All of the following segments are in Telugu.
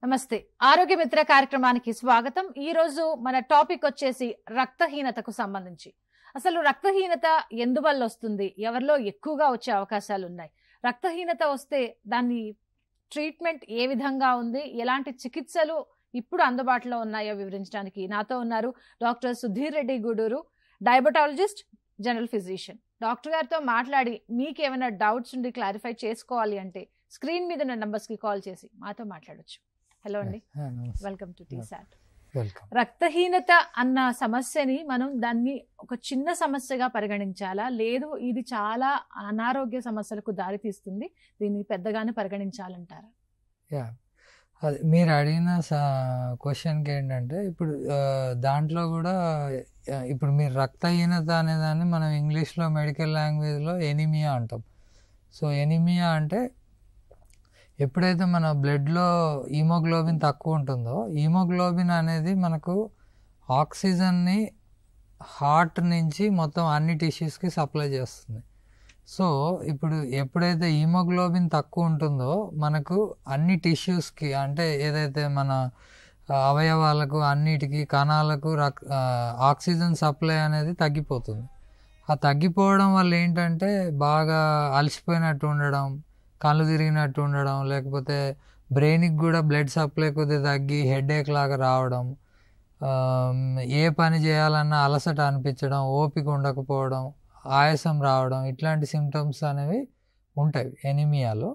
నమస్తే ఆరోగ్య మిత్ర కార్యక్రమానికి స్వాగతం. ఈ రోజు మన టాపిక్ వచ్చేసి రక్తహీనతకు సంబంధించి. అసలు రక్తహీనత ఎందువల్ల వస్తుంది, ఎవరిలో ఎక్కువగా వచ్చే అవకాశాలు ఉన్నాయి, రక్తహీనత వస్తే దాని ట్రీట్మెంట్ ఏ విధంగా ఉంది, ఎలాంటి చికిత్సలు ఇప్పుడు అందుబాటులో ఉన్నాయో వివరించడానికి నాతో ఉన్నారు doctor Sudheer Reddy Guduru, diabetologist, general physician. Doctor గారితో మాట్లాడి మీకు ఏమైనా డౌట్స్ ఉండి క్లారిఫై చేసుకోవాలి అంటే స్క్రీన్ మీద ఉన్న నంబర్స్ కి కాల్ చేసి మాతో మాట్లాడొచ్చు. హలో అండి, వెల్కమ్ టు టీసాట్. రక్తహీనత అన్న సమస్యని మనం దాన్ని ఒక చిన్న సమస్యగా పరిగణించాలా, లేదు ఇది చాలా అనారోగ్య సమస్యలకు దారితీస్తుంది, దీన్ని పెద్దగానే పరిగణించాలంటారా? అది మీరు అడిగిన క్వశ్చన్కి ఏంటంటే ఇప్పుడు దాంట్లో కూడా ఇప్పుడు మీరు రక్తహీనత అనేదాన్ని మనం ఇంగ్లీష్లో మెడికల్ లాంగ్వేజ్లో ఎనీమియా అంటాం. సో ఎనీమియా అంటే ఎప్పుడైతే మన బ్లడ్లో హీమోగ్లోబిన్ తక్కువ ఉంటుందో, హీమోగ్లోబిన్ అనేది మనకు ఆక్సిజన్ని హార్ట్ నుంచి మొత్తం అన్ని టిష్యూస్కి సప్లై చేస్తుంది. సో ఇప్పుడు ఎప్పుడైతే హీమోగ్లోబిన్ తక్కువ ఉంటుందో మనకు అన్ని టిష్యూస్కి, అంటే ఏదైతే మన అవయవాలకు అన్నిటికీ కణాలకు ఆక్సిజన్ సప్లై అనేది తగ్గిపోతుంది. ఆ తగ్గిపోవడం వల్ల ఏంటంటే బాగా అలసిపోయినట్టు ఉండడం, కళ్ళు తిరిగినట్టు ఉండడం, లేకపోతే బ్రెయిన్కి కూడా బ్లడ్ సప్లై కొద్దిగా తగ్గి హెడేక్ లాగా రావడం, ఏ పని చేయాలన్నా అలసట అనిపించడం, ఓపిక ఉండకపోవడం, ఆయాసం రావడం, ఇట్లాంటి సిమ్టమ్స్ అనేవి ఉంటాయి ఎనీమియాలో.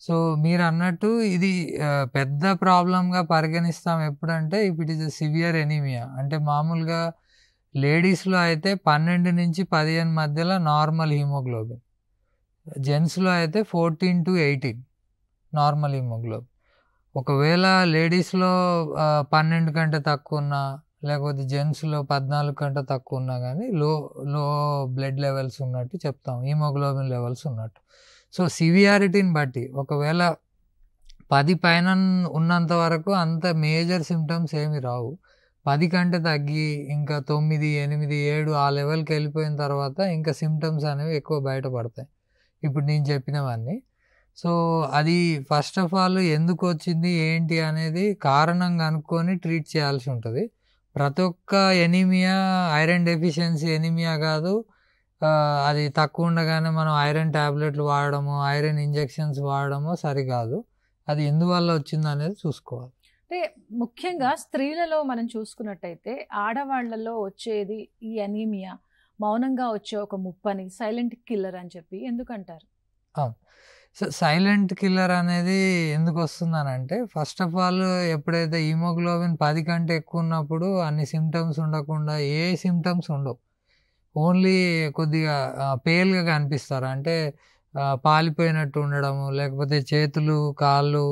సో మీరు అన్నట్టు ఇది పెద్ద ప్రాబ్లంగా పరిగణిస్తాం ఎప్పుడంటే ఇట్ ఈస్ సివియర్ ఎనీమియా. అంటే మామూలుగా లేడీస్లో అయితే 12 నుంచి 15 మధ్యలో నార్మల్ హీమోగ్లోబిన్, జెంట్స్లో అయితే 14 to 18 నార్మల్ హీమోగ్లోబిన్. ఒకవేళ లేడీస్లో 12 కంటే తక్కువ ఉన్నా, లేకపోతే జెంట్స్లో 14 కంటే తక్కువ ఉన్నా కానీ లో బ్లడ్ లెవెల్స్ ఉన్నట్టు చెప్తాం, హీమోగ్లోబిన్ లెవెల్స్ ఉన్నట్టు. సో సివియారిటీని బట్టి ఒకవేళ 10 పైన ఉన్నంత వరకు అంత మేజర్ సిమ్టమ్స్ ఏమి రావు. 10 కంటే తగ్గి ఇంకా 9, 8, 7 ఆ లెవెల్కి వెళ్ళిపోయిన తర్వాత ఇంకా సిమ్టమ్స్ అనేవి ఎక్కువ బయటపడతాయి, ఇప్పుడు నేను చెప్పినవన్నీ. సో అది ఫస్ట్ ఆఫ్ ఆల్ ఎందుకు వచ్చింది ఏంటి అనేది కారణం కనుక్కొని ట్రీట్ చేయాల్సి ఉంటుంది. ప్రతి ఒక్క ఎనీమియా ఐరన్ డెఫిషియన్సీ ఎనీమియా కాదు. అది తక్కువ ఉండగానే మనం ఐరన్ ట్యాబ్లెట్లు వాడడము, ఐరన్ ఇంజెక్షన్స్ వాడడము సరికాదు. అది ఎందువల్ల వచ్చింది అనేది చూసుకోవాలి. అంటే ముఖ్యంగా స్త్రీలలో మనం చూసుకున్నట్టయితే ఆడవాళ్లలో వచ్చేది ఈ అనీమియా మౌనంగా వచ్చే ఒక ముప్పని, సైలెంట్ కిల్లర్ అని చెప్పి ఎందుకంటారు? సో సైలెంట్ కిల్లర్ అనేది ఎందుకు వస్తుందనంటే ఫస్ట్ ఆఫ్ ఆల్ ఎప్పుడైతే హీమోగ్లోబిన్ 10 కంటే ఎక్కువ ఉన్నప్పుడు అన్ని సిమ్టమ్స్ ఉండకుండా ఏ సిమ్టమ్స్ ఉండవు, ఓన్లీ కొద్దిగా పేల్గా కనిపిస్తారు. అంటే పాలిపోయినట్టు ఉండడము, లేకపోతే చేతులు కాళ్ళు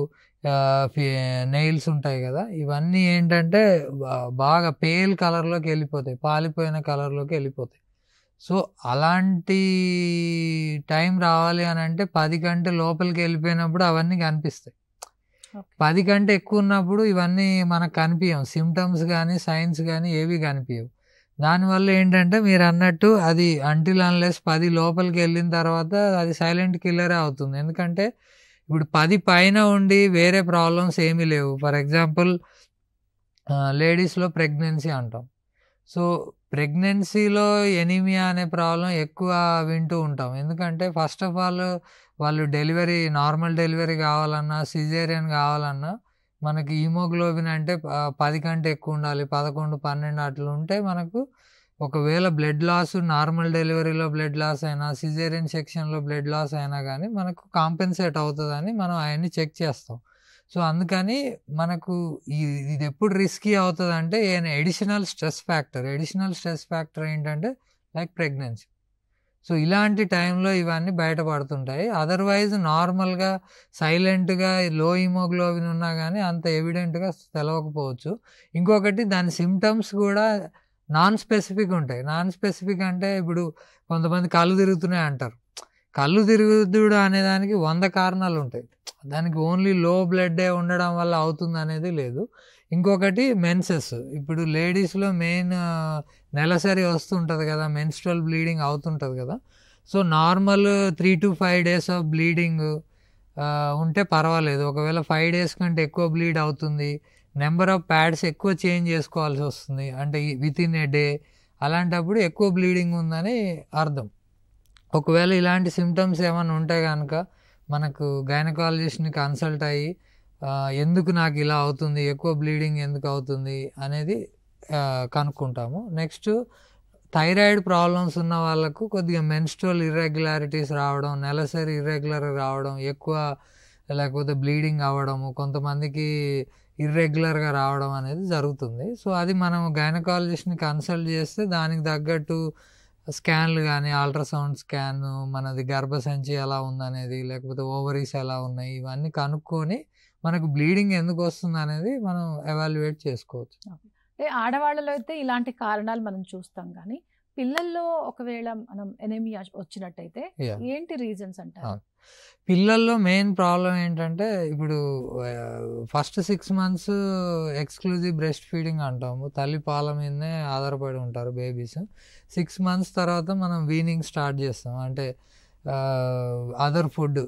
నెయిల్స్ ఉంటాయి కదా, ఇవన్నీ ఏంటంటే బాగా పేల్ కలర్లోకి వెళ్ళిపోతాయి, పాలిపోయిన కలర్లోకి వెళ్ళిపోతాయి. సో అలాంటి టైం రావాలి అని అంటే 10 కంటే లోపలికి వెళ్ళిపోయినప్పుడు అవన్నీ కనిపిస్తాయి. 10 కంటే ఎక్కువ ఉన్నప్పుడు ఇవన్నీ మనకు కనిపించవు, సిమ్టమ్స్ కానీ సైన్స్ కానీ ఏవి కనిపించవు. దానివల్ల ఏంటంటే మీరు అన్నట్టు అది అంటిల్ అన్లెస్ 10 లోపలికి వెళ్ళిన తర్వాత అది సైలెంట్ కిల్లరే అవుతుంది. ఎందుకంటే ఇప్పుడు 10 పైన ఉండి వేరే ప్రాబ్లమ్స్ ఏమీ లేవు. ఫర్ ఎగ్జాంపుల్ లేడీస్లో ప్రెగ్నెన్సీ అంటాం. సో ప్రెగ్నెన్సీలో ఎనీమియా అనే ప్రాబ్లం ఎక్కువ వింటూ ఉంటాం. ఎందుకంటే ఫస్ట్ ఆఫ్ ఆల్ వాళ్ళు నార్మల్ డెలివరీ కావాలన్నా, సిజేరియన్ కావాలన్నా మనకి హీమోగ్లోబిన్ అంటే 10 కంటే ఎక్కువ ఉండాలి, 11, 12 అట్లా ఉంటే మనకు ఒకవేళ బ్లడ్ లాస్, నార్మల్ డెలివరీలో బ్లడ్ లాస్ అయినా, సిజేరియన్ సెక్షన్లో బ్లడ్ లాస్ అయినా కానీ మనకు కాంపెన్సేట్ అవుతుందని మనం అవన్నీ చెక్ చేస్తాం. సో అందుకని మనకు ఇది ఎప్పుడు రిస్కీ అవుతుంది అంటే ఎడిషనల్ స్ట్రెస్ ఫ్యాక్టర్ ఏంటంటే లైక్ ప్రెగ్నెన్సీ. సో ఇలాంటి టైంలో ఇవన్నీ బయటపడుతుంటాయి. అదర్వైజ్ నార్మల్గా సైలెంట్గా లో హీమోగ్లోబిన్ ఉన్నా కానీ అంత ఎవిడెంట్గా తెలవకపోవచ్చు. ఇంకొకటి దాని సిమ్టమ్స్ కూడా నాన్ స్పెసిఫిక్ ఉంటాయి. నాన్ స్పెసిఫిక్ అంటే ఇప్పుడు కొంతమంది కళ్ళు తిరుగుతున్నాయి అంటారు. కళ్ళు తిరుగుతుడు అనేదానికి 100 కారణాలు ఉంటాయి. దానికి ఓన్లీ లో బ్లడ్డే ఉండడం వల్ల అవుతుంది అనేది లేదు. ఇంకొకటి మెన్సెస్. ఇప్పుడు లేడీస్లో మెయిన్ నెలసరి వస్తుంటుంది కదా, మెన్స్ట్రల్ బ్లీడింగ్ అవుతుంటుంది కదా. So normal 3 to 5 days of bleeding ఉంటే పర్వాలేదు. ఒకవేళ 5 డేస్ కంటే ఎక్కువ బ్లీడ్ అవుతుంది, నెంబర్ ఆఫ్ ప్యాడ్స్ ఎక్కువ చేంజ్ చేసుకోవాల్సి వస్తుంది, అంటే వితిన్ ఏ డే, అలాంటప్పుడు ఎక్కువ బ్లీడింగ్ ఉందని అర్థం. ఒకవేళ ఇలాంటి సిమ్టమ్స్ ఏమైనా ఉంటే కనుక మనకు గైనకాలజిస్ట్ని కన్సల్ట్ అయ్యి ఎందుకు నాకు ఇలా అవుతుంది, ఎక్కువ బ్లీడింగ్ ఎందుకు అవుతుంది అనేది కనుక్కుంటాము. నెక్స్ట్ థైరాయిడ్ ప్రాబ్లమ్స్ ఉన్న వాళ్ళకు కొద్దిగా మెన్స్ట్రువల్ ఇర్రెగ్యులారిటీస్ రావడం, నెలసరి ఇర్రెగ్యులర్ రావడం, ఎక్కువ లేకపోతే బ్లీడింగ్ అవ్వడము, కొంతమందికి ఇర్రెగ్యులర్గా రావడం అనేది జరుగుతుంది. సో అది మనం గైనకాలజిస్ట్ని కన్సల్ట్ చేస్తే దానికి తగ్గట్టు స్కాన్లు కానీ, అల్ట్రాసౌండ్ స్కాన్, మనది గర్భసంచి ఎలా ఉందనేది, లేకపోతే ఓవరీస్ ఎలా ఉన్నాయి, ఇవన్నీ కనుక్కొని మనకు బ్లీడింగ్ ఎందుకు వస్తుంది అనేది మనం ఎవాల్యుయేట్ చేసుకోవచ్చు. అంటే ఆడవాళ్ళలో అయితే ఇలాంటి కారణాలు మనం చూస్తాం, కానీ పిల్లల్లో ఒకవేళ మనం ఎనీమియా వచ్చినట్టయితే ఏంటి రీజన్స్ అంటారు? పిల్లల్లో మెయిన్ ప్రాబ్లం ఏంటంటే ఇప్పుడు first 6 months exclusive breast feeding అంటాము, తల్లి పాల మీదనే ఆధారపడి ఉంటారు బేబీస్. 6 months తర్వాత మనం వీనింగ్ స్టార్ట్ చేస్తాం, అంటే అదర్ ఫుడ్,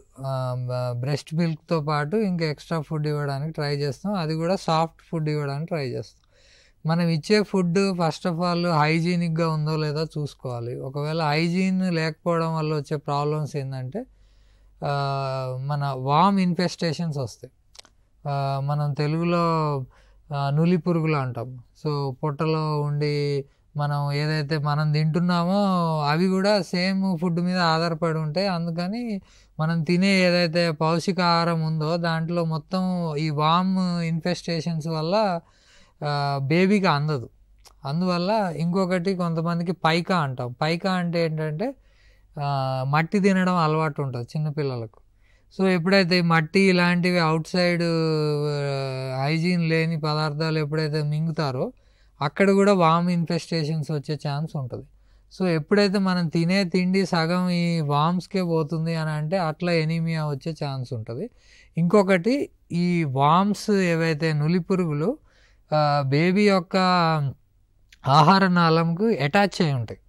బ్రెస్ట్ మిల్క్తో పాటు ఇంకా ఎక్స్ట్రా ఫుడ్ ఇవ్వడానికి ట్రై చేస్తాం. అది కూడా సాఫ్ట్ ఫుడ్ ఇవ్వడానికి ట్రై చేస్తాం. మనం ఇచ్చే ఫుడ్ ఫస్ట్ ఆఫ్ ఆల్ హైజీనిక్గా ఉందో లేదో చూసుకోవాలి. ఒకవేళ హైజీన్ లేకపోవడం వల్ల వచ్చే ప్రాబ్లమ్స్ ఏంటంటే మన వామ్ ఇన్ఫెస్టేషన్స్ వస్తాయి. మనం తెలుగులో నులి పురుగులు అంటాం. సో పొట్టలో ఉండి మనం ఏదైతే మనం తింటున్నామో అవి కూడా సేమ్ ఫుడ్ మీద ఆధారపడి ఉంటాయి. అందుకని మనం తినే ఏదైతే పౌష్టికాహారం ఉందో దాంట్లో మొత్తం ఈ వామ్ ఇన్ఫెస్టేషన్స్ వల్ల బేబీకి అందదు. అందువల్ల ఇంకొకటి కొంతమందికి పైకా అంటాం. పైకా అంటే ఏంటంటే మట్టి తినడం అలవాటు ఉంటుంది చిన్నపిల్లలకు. సో ఎప్పుడైతే మట్టి ఇలాంటివి అవుట్ సైడ్ హైజీన్ లేని పదార్థాలు ఎప్పుడైతే మింగుతారో అక్కడ కూడా వామ్ ఇన్ఫెస్టేషన్స్ వచ్చే ఛాన్స్ ఉంటుంది. సో ఎప్పుడైతే మనం తినే తిండి సగం ఈ వామ్స్కే పోతుంది అని అంటే అట్లా ఎనీమియా వచ్చే ఛాన్స్ ఉంటుంది. ఇంకొకటి ఈ వామ్స్ ఏవైతే నులి పురుగులు బేబీ యొక్క ఆహార నాళంకు అటాచ్ అయి ఉంటాయి,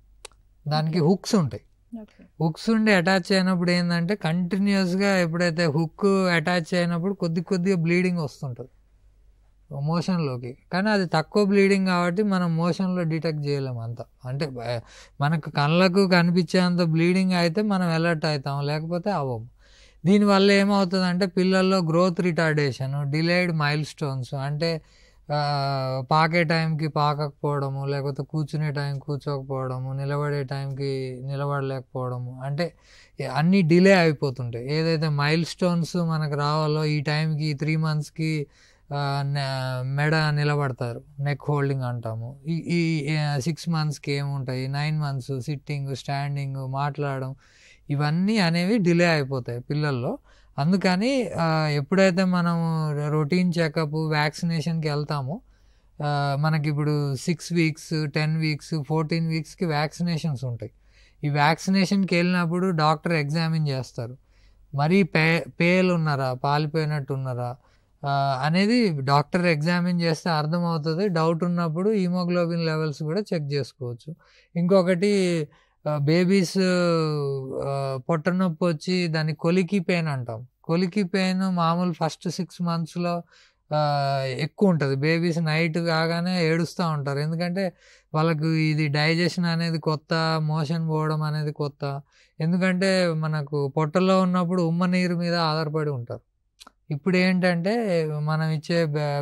దానికి హుక్స్ ఉంటాయి. హుక్స్ ఉండి అటాచ్ అయినప్పుడు ఏంటంటే కంటిన్యూస్గా ఎప్పుడైతే హుక్ అటాచ్ అయినప్పుడు కొద్దిగా బ్లీడింగ్ వస్తుంటుంది మోషన్లోకి. కానీ అది తక్కువ బ్లీడింగ్ కాబట్టి మనం మోషన్లో డిటెక్ట్ చేయలేము అంత. అంటే మనకు కళ్ళకు కనిపించేంత బ్లీడింగ్ అయితే మనం అలర్ట్ అవుతాం, లేకపోతే అవ్వము. దీనివల్ల ఏమవుతుందంటే పిల్లల్లో growth retardation, delayed mile stones, అంటే పాకే టైంకి పాకకపోవడము, లేకపోతే కూర్చునే టైం కూర్చోకపోవడము, నిలబడే టైంకి నిలబడలేకపోవడము, అంటే అన్నీ డిలే అయిపోతుంటాయి. ఏదైతే మైల్ స్టోన్స్ మనకు రావాలో ఈ టైంకి 3 monthsకి మెడ నిలబడతారు, నెక్ హోల్డింగ్ అంటాము. ఈ 6 monthsకి ఏముంటాయి, 9 months సిట్టింగ్, స్టాండింగ్, మాట్లాడడం, ఇవన్నీ అనేవి డిలే అయిపోతాయి పిల్లల్లో. అందుకని ఎప్పుడైతే మనం రొటీన్ చెకప్, వ్యాక్సినేషన్కి వెళ్తామో మనకి ఇప్పుడు 6 weeks, 10 weeks, 14 weeksకి వ్యాక్సినేషన్స్ ఉంటాయి. ఈ వ్యాక్సినేషన్కి వెళ్ళినప్పుడు డాక్టర్ ఎగ్జామిన్ చేస్తారు, మరీ పేలు ఉన్నారా, పాలిపోయినట్టు ఉన్నారా అనేది డాక్టర్ ఎగ్జామిన్ చేస్తే అర్థమవుతుంది. డౌట్ ఉన్నప్పుడు హీమోగ్లోబిన్ లెవెల్స్ కూడా చెక్ చేసుకోవచ్చు. ఇంకొకటి బేబీస్ పొట్ట నొప్పి వచ్చి దాన్ని కొలికి పెయిన్ అంటాం. కొలికి పెయిన్ మామూలు ఫస్ట్ 6 monthsలో ఎక్కువ ఉంటుంది. బేబీస్ నైట్ కాగానే ఏడుస్తూ ఉంటారు, ఎందుకంటే వాళ్ళకు ఇది డైజెషన్ అనేది కొత్త, మోషన్ పోవడం అనేది కొత్త. ఎందుకంటే మనకు పొట్టలో ఉన్నప్పుడు ఉమ్మ నీరు మీద ఆధారపడి ఉంటారు. ఇప్పుడు ఏంటంటే మనం ఇచ్చే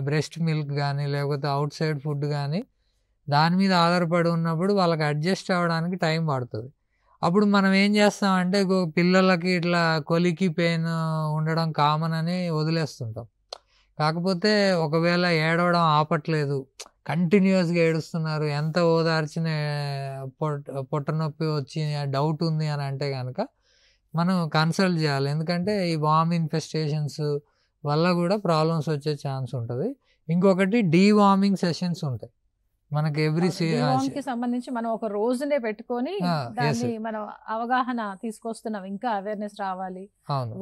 బ్రెస్ట్ మిల్క్ కానీ లేకపోతే అవుట్ సైడ్ ఫుడ్ కానీ దాని మీద ఆధారపడి ఉన్నప్పుడు వాళ్ళకి అడ్జస్ట్ అవ్వడానికి టైం పడుతుంది. అప్పుడు మనం ఏం చేస్తామంటే పిల్లలకి ఇట్లా కొలికి పెయిన్ ఉండడం కామన్ అని వదిలేస్తుంటాం. కాకపోతే ఒకవేళ ఏడవడం ఆపట్లేదు, కంటిన్యూస్గా ఏడుస్తున్నారు, ఎంత ఓదార్చిన పొట్ట నొప్పి వచ్చి డౌట్ ఉంది అని అంటే కనుక మనం కన్సల్ట్ చేయాలి. ఎందుకంటే ఈ వామ్ ఇన్ఫెస్టేషన్స్ వల్ల కూడా ప్రాబ్లమ్స్ వచ్చే ఛాన్స్ ఉంటుంది. ఇంకొకటి డీవార్మింగ్ సెషన్స్ ఉంటాయి మనకి కి సంబంధించి మనం ఒక రోజునే పెట్టుకొని దాన్ని మనం అవగాహన తీసుకొస్తున్నాం, ఇంకా అవేర్నెస్ రావాలి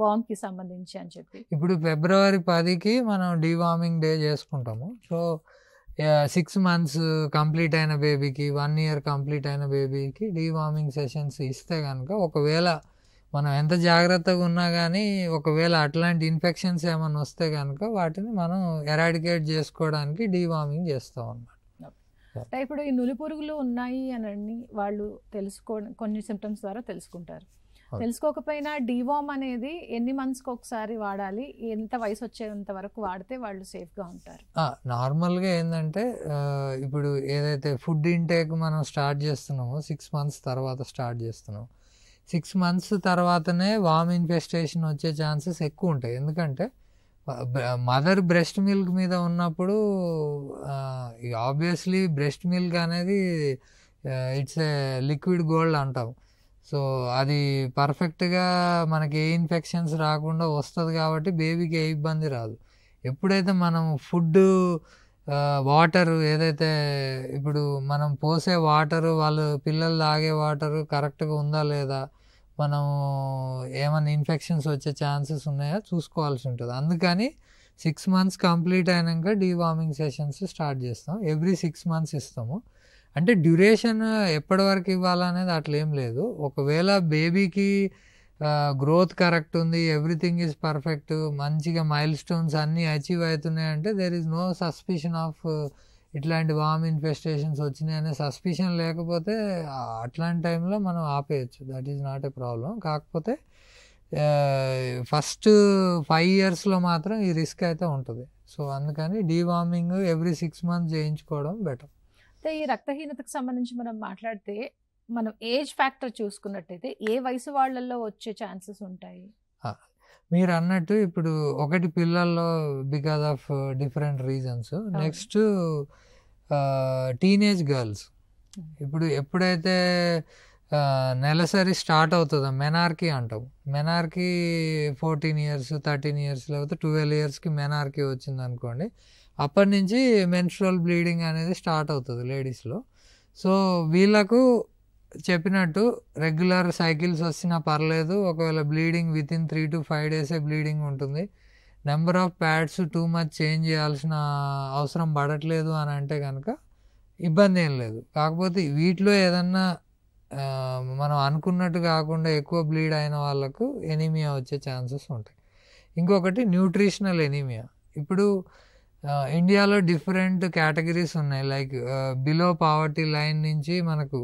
వార్మ్ కి సంబంధించి అని చెప్పి. ఇప్పుడు February 10కి మనం డీవార్మింగ్ డే చేసుకుంటాము. సో 6 months కంప్లీట్ అయిన బేబీకి, 1 year కంప్లీట్ అయిన బేబీకి డీవార్మింగ్ సెషన్స్ ఇస్తే కనుక ఒకవేళ మనం ఎంత జాగ్రత్తగా ఉన్నా కానీ ఒకవేళ అట్లాంటి ఇన్ఫెక్షన్స్ ఏమైనా వస్తే కనుక వాటిని మనం ఎరాడికేట్ చేసుకోవడానికి డీవార్మింగ్ చేస్తాం అన్నమాట. అంటే ఇప్పుడు ఈ నులి పురుగులు ఉన్నాయి అని వాళ్ళు కొన్ని సిమ్టమ్స్ ద్వారా తెలుసుకుంటారు. తెలుసుకోకపోయినా డీవార్మ్ అనేది ఎన్ని మంత్స్కి ఒకసారి వాడాలి, ఎంత వయసు వచ్చేంత వరకు వాడితే వాళ్ళు సేఫ్గా ఉంటారు? నార్మల్గా ఏంటంటే ఇప్పుడు ఏదైతే ఫుడ్ ఇంటేక్ మనం స్టార్ట్ చేస్తున్నామో 6 months తర్వాత స్టార్ట్ చేస్తున్నాం. 6 months తర్వాతనే వామ్ ఇన్ఫెస్టేషన్ వచ్చే ఛాన్సెస్ ఎక్కువ ఉంటాయి. ఎందుకంటే మదర్ బ్రెస్ట్ మిల్క్ మీద ఉన్నప్పుడు ఆబ్వియస్లీ బ్రెస్ట్ మిల్క్ అనేది ఇట్స్ ఏ లిక్విడ్ గోల్డ్ అంటాం. సో అది పర్ఫెక్ట్గా మనకి ఏ ఇన్ఫెక్షన్స్ రాకుండా వస్తుంది కాబట్టి బేబీకి ఏ ఇబ్బంది రాదు. ఎప్పుడైతే మనం ఫుడ్ వాటర్ ఏదైతే ఇప్పుడు మనం పోసే వాటరు వాళ్ళు పిల్లలు తాగే వాటరు కరెక్ట్గా ఉందా లేదా, మనం ఏమైనా ఇన్ఫెక్షన్స్ వచ్చే ఛాన్సెస్ ఉన్నాయా చూసుకోవాల్సి ఉంటుంది. అందుకని 6 months కంప్లీట్ అయినాక డీవార్మింగ్ సెషన్స్ స్టార్ట్ చేస్తాం. ఎవ్రీ 6 months ఇస్తాము. అంటే డ్యూరేషన్ ఎప్పటి వరకు ఇవ్వాలనేది అట్లా ఏం లేదు. ఒకవేళ బేబీకి గ్రోత్ కరెక్ట్ ఉంది, ఎవ్రీథింగ్ ఈజ్ పర్ఫెక్ట్, మంచిగా మైల్ స్టోన్స్ అన్నీ అచీవ్ అవుతున్నాయి అంటే there is no suspicion of ఇట్లాంటి వామ్ ఇన్ఫెస్టేషన్స్ వచ్చినాయి అనే సస్పిషన్ లేకపోతే అట్లాంటి టైంలో మనం ఆపేయచ్చు. That is not a problem. కాకపోతే ఫస్ట్ 5 yearsలో మాత్రం ఈ రిస్క్ అయితే ఉంటుంది. సో అందుకని డీవార్మింగ్ ఎవ్రీ 6 months చేయించుకోవడం బెటర్. అయితే ఈ రక్తహీనతకు సంబంధించి మనం మాట్లాడితే మనం ఏజ్ ఫ్యాక్టర్ చూసుకున్నట్టయితే ఏ వయసు వాళ్ళల్లో వచ్చే ఛాన్సెస్ ఉంటాయి? మీరు అన్నట్టు ఇప్పుడు ఒకటి పిల్లల్లో because of different reasons. Next teenage girls. ఇప్పుడు ఎప్పుడైతే నెలసరి స్టార్ట్ అవుతుందో మెనార్కీ అంటాం. మెనార్కీ 14 years 13 years లేకపోతే 12 yearsకి మెనార్కీ వచ్చింది అనుకోండి, అప్పటి నుంచి మెన్స్ట్రువల్ బ్లీడింగ్ అనేది స్టార్ట్ అవుతుంది లేడీస్లో. సో వీళ్ళకు చెప్పినట్టు రెగ్యులర్ సైకిల్స్ వచ్చినా పర్లేదు, ఒకవేళ bleeding within 3 to 5 days bleeding ఉంటుంది, number of pads too much change చేయాల్సిన అవసరం పడట్లేదు అని అంటే కనుక ఇబ్బంది ఏం లేదు. కాకపోతే వీటిలో ఏదన్నా మనం అనుకున్నట్టు కాకుండా ఎక్కువ బ్లీడ్ అయిన వాళ్ళకు ఎనీమియా వచ్చే ఛాన్సెస్ ఉంటాయి. ఇంకొకటి న్యూట్రిషనల్ ఎనీమియా. ఇప్పుడు ఇండియాలో డిఫరెంట్ కేటగిరీస్ ఉన్నాయి. లైక్ బిలో పావర్టీ లైన్ నుంచి మనకు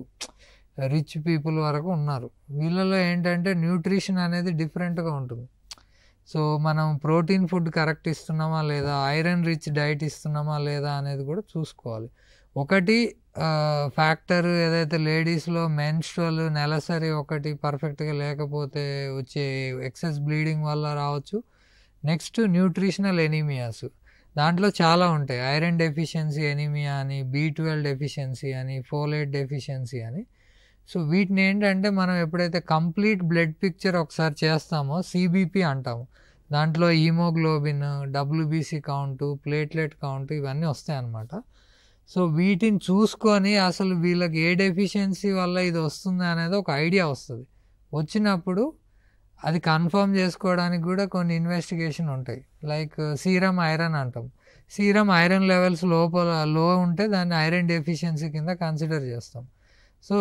రిచ్ పీపుల్ వరకు ఉన్నారు. వీళ్ళలో ఏంటంటే న్యూట్రిషన్ అనేది డిఫరెంట్గా ఉంటుంది. సో మనం ప్రోటీన్ ఫుడ్ కరెక్ట్ ఇస్తున్నామా లేదా, ఐరన్ రిచ్ డైట్ ఇస్తున్నామా లేదా అనేది కూడా చూసుకోవాలి. ఒకటి ఫ్యాక్టర్ ఏదైతే లేడీస్లో మెన్స్ట్రువల్ నెలసరి ఒకటి పర్ఫెక్ట్గా లేకపోతే వచ్చే ఎక్సెస్ బ్లీడింగ్ వల్ల రావచ్చు. Next nutritional anaemias. దాంట్లో చాలా ఉంటాయి. ఐరన్ డెఫిషియన్సీ ఎనీమియా అని, B12 డెఫిషియన్సీ అని, ఫోలేట్ డెఫిషియన్సీ అని. సో వీటిని ఏంటంటే మనం ఎప్పుడైతే కంప్లీట్ బ్లడ్ పిక్చర్ ఒకసారి చేస్తామో CBP అంటాము. దాంట్లో haemoglobin, WBC count, platelet count ఇవన్నీ వస్తాయి అన్నమాట. సో వీటిని చూసుకొని అసలు వీళ్ళకి ఏ డెఫిషియన్సీ వల్ల ఇది వస్తుంది అనేది ఒక ఐడియా వస్తుంది. వచ్చినప్పుడు అది కన్ఫర్మ్ చేసుకోవడానికి కూడా కొన్ని ఇన్వెస్టిగేషన్ ఉంటాయి. లైక్ సీరం ఐరన్ అంటాం. సీరం ఐరన్ లెవెల్స్ లో ఉంటే దాన్ని ఐరన్ డెఫిషియన్సీ కింద కన్సిడర్ చేస్తాం. సో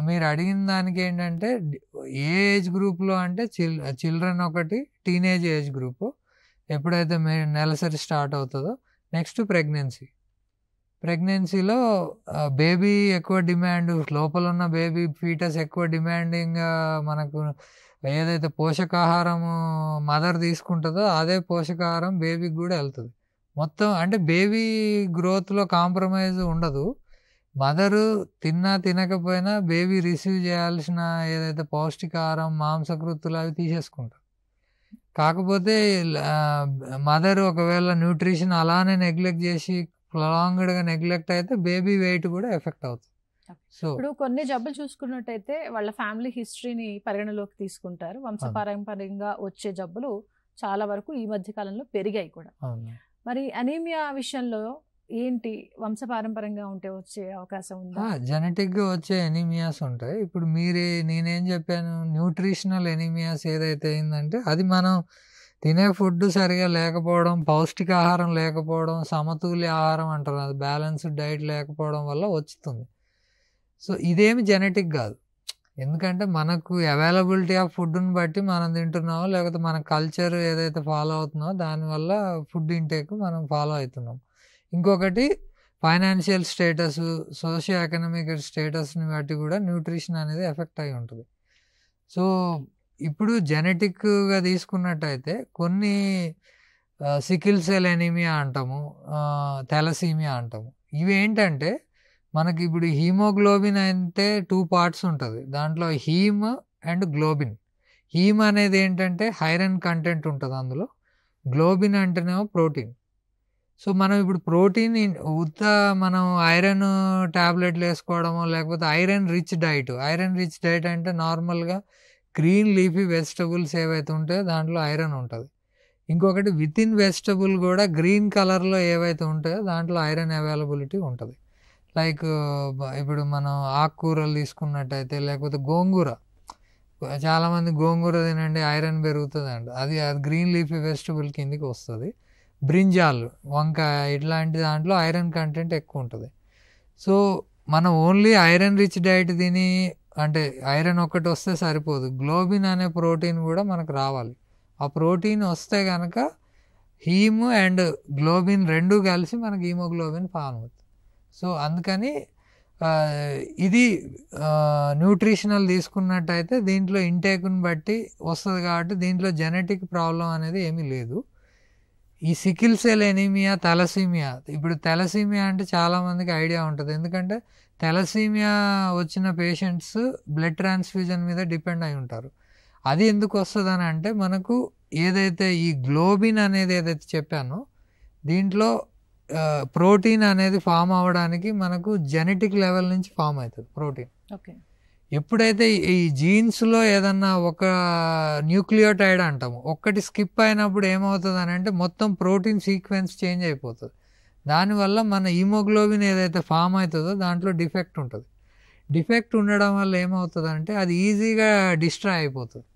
మీరు అడిగిన దానికి ఏంటంటే ఏ ఏజ్ గ్రూప్లో అంటే చిల్డ్రన్ ఒకటి, టీనేజ్ ఏజ్ గ్రూపు ఎప్పుడైతే నెలసరి స్టార్ట్ అవుతుందో. నెక్స్ట్ ప్రెగ్నెన్సీలో బేబీ ఎక్కువ డిమాండ్, లోపల ఉన్న బేబీ ఫీటస్ ఎక్కువ డిమాండింగ్గా మనకు ఏదైతే పోషకాహారం మదర్ తీసుకుంటుందో అదే పోషకాహారం బేబీకి కూడా వెళ్తుంది. మొత్తం అంటే బేబీ గ్రోత్లో కాంప్రమైజ్ ఉండదు. మదరు తిన్నా తినకపోయినా బేబీ రిసీవ్ చేయాల్సిన ఏదైతే పౌష్టికాహారం, మాంసకృత్తులు అవి తీసేసుకుంటారు. కాకపోతే మదర్ ఒకవేళ న్యూట్రిషన్ అలానే నెగ్లెక్ట్ చేసి ప్రొలాంగ్డ్గా నెగ్లెక్ట్ అయితే బేబీ వెయిట్ కూడా ఎఫెక్ట్ అవుతుంది. సో ఇప్పుడు కొన్ని జబ్బులు చూసుకున్నట్టయితే వాళ్ళ ఫ్యామిలీ హిస్టరీని పరిగణలోకి తీసుకుంటారు. వంశపారంపర్యంగా వచ్చే జబ్బులు చాలా వరకు ఈ మధ్య కాలంలో పెరిగాయి కూడా. మరి అనీమియా విషయంలో ఏంటి, వంశపారంపర్యంగా ఉంటే వచ్చే అవకాశం ఉందా? జెనెటిక్గా వచ్చే ఎనీమియాస్ ఉంటాయి. ఇప్పుడు నేనేం చెప్పాను, న్యూట్రిషనల్ ఎనీమియాస్ ఏదైతే అయిందంటే అది మనం తినే ఫుడ్ సరిగా లేకపోవడం, పౌష్టికాహారం లేకపోవడం, సమతుల్య ఆహారం అంటారు, అది బ్యాలెన్స్డ్ డైట్ లేకపోవడం వల్ల వస్తుంది. సో ఇదేమి జెనెటిక్ కాదు. ఎందుకంటే మనకు అవైలబిలిటీ ఆఫ్ ఫుడ్ని బట్టి మనం తింటున్నామో లేకపోతే మన కల్చర్ ఏదైతే ఫాలో అవుతున్నామో దానివల్ల ఫుడ్ ఇంటేక్ మనం ఫాలో అవుతున్నాం. ఇంకొకటి ఫైనాన్షియల్ స్టేటస్, సోషియో ఎకనామిక్ స్టేటస్ని బట్టి కూడా న్యూట్రిషన్ అనేది ఎఫెక్ట్ అయి ఉంటుంది. సో ఇప్పుడు జెనెటిక్గా తీసుకున్నట్టయితే కొన్ని సికిల్ సెల్ ఎనీమియా అంటాము, థాలసీమియా అంటాము. ఇవి ఏంటంటే మనకి ఇప్పుడు హీమోగ్లోబిన్ అంటే 2 పార్ట్స్ ఉంటుంది. దాంట్లో హీమ్ అండ్ గ్లోబిన్. హీమ్ అనేది ఏంటంటే ఐరన్ కంటెంట్ ఉంటుంది అందులో, గ్లోబిన్ అంటేనేమో ప్రోటీన్. సో మనం ఇప్పుడు ప్రోటీన్ మనం ఐరన్ ట్యాబ్లెట్లు వేసుకోవడమో లేకపోతే ఐరన్ రిచ్ డైట్ అంటే నార్మల్గా గ్రీన్ లీఫీ వెజిటబుల్స్ ఏవైతే ఉంటాయో దాంట్లో ఐరన్ ఉంటుంది. ఇంకొకటి విత్ ఇన్ వెజిటబుల్ కూడా గ్రీన్ కలర్లో ఏవైతే ఉంటాయో దాంట్లో ఐరన్ అవైలబిలిటీ ఉంటుంది. లైక్ ఇప్పుడు మనం ఆకుకూరలు తీసుకున్నట్టయితే లేకపోతే గోంగూర, చాలామంది గోంగూర తినండి ఐరన్ పెరుగుతుంది అండి, అది గ్రీన్ లీఫీ వెజిటబుల్ కిందికి వస్తుంది. బ్రింజాల్, వంకాయ ఇట్లాంటి దాంట్లో ఐరన్ కంటెంట్ ఎక్కువ ఉంటుంది. సో మనం ఓన్లీ ఐరన్ రిచ్ డైట్ తిని అంటే ఐరన్ ఒక్కటి వస్తే సరిపోదు, గ్లోబిన్ అనే ప్రోటీన్ కూడా మనకు రావాలి. ఆ ప్రోటీన్ వస్తే కనుక హీమ్ అండ్ గ్లోబిన్ రెండు కలిసి మనకి హీమోగ్లోబిన్ ఫామ్ అవుతుంది. సో అందుకని ఇది న్యూట్రిషనల్ తీసుకున్నట్టయితే దీంట్లో ఇంటేక్ని బట్టి వస్తుంది కాబట్టి దీంట్లో జెనెటిక్ ప్రాబ్లం అనేది ఏమీ లేదు. ఈ సికిల్ సెల్ ఎనీమియా, థాలసీమియా, ఇప్పుడు థాలసీమియా అంటే చాలామందికి ఐడియా ఉంటుంది. ఎందుకంటే థాలసీమియా వచ్చిన పేషెంట్స్ బ్లడ్ ట్రాన్స్ఫ్యూజన్ మీద డిపెండ్ అయి ఉంటారు. అది ఎందుకు వస్తుందని అంటే మనకు ఏదైతే ఈ గ్లోబిన్ అనేది ఏదైతే చెప్పానో దీంట్లో ప్రోటీన్ అనేది ఫామ్ అవ్వడానికి మనకు జెనెటిక్ లెవెల్ నుంచి ఫామ్ అవుతుంది ప్రోటీన్. ఓకే. ఎప్పుడైతే ఈ జీన్స్లో ఏదన్నా ఒక న్యూక్లియోటైడ్ అంటాము ఒక్కటి స్కిప్ అయినప్పుడు ఏమవుతుంది అని అంటే మొత్తం ప్రోటీన్ సీక్వెన్స్ చేంజ్ అయిపోతుంది. దానివల్ల మన హీమోగ్లోబిన్ ఏదైతే ఫామ్ అవుతుందో దాంట్లో డిఫెక్ట్ ఉంటుంది. డిఫెక్ట్ ఉండడం వల్ల ఏమవుతుంది అంటే అది ఈజీగా డిస్ట్రాయ్ అయిపోతుంది.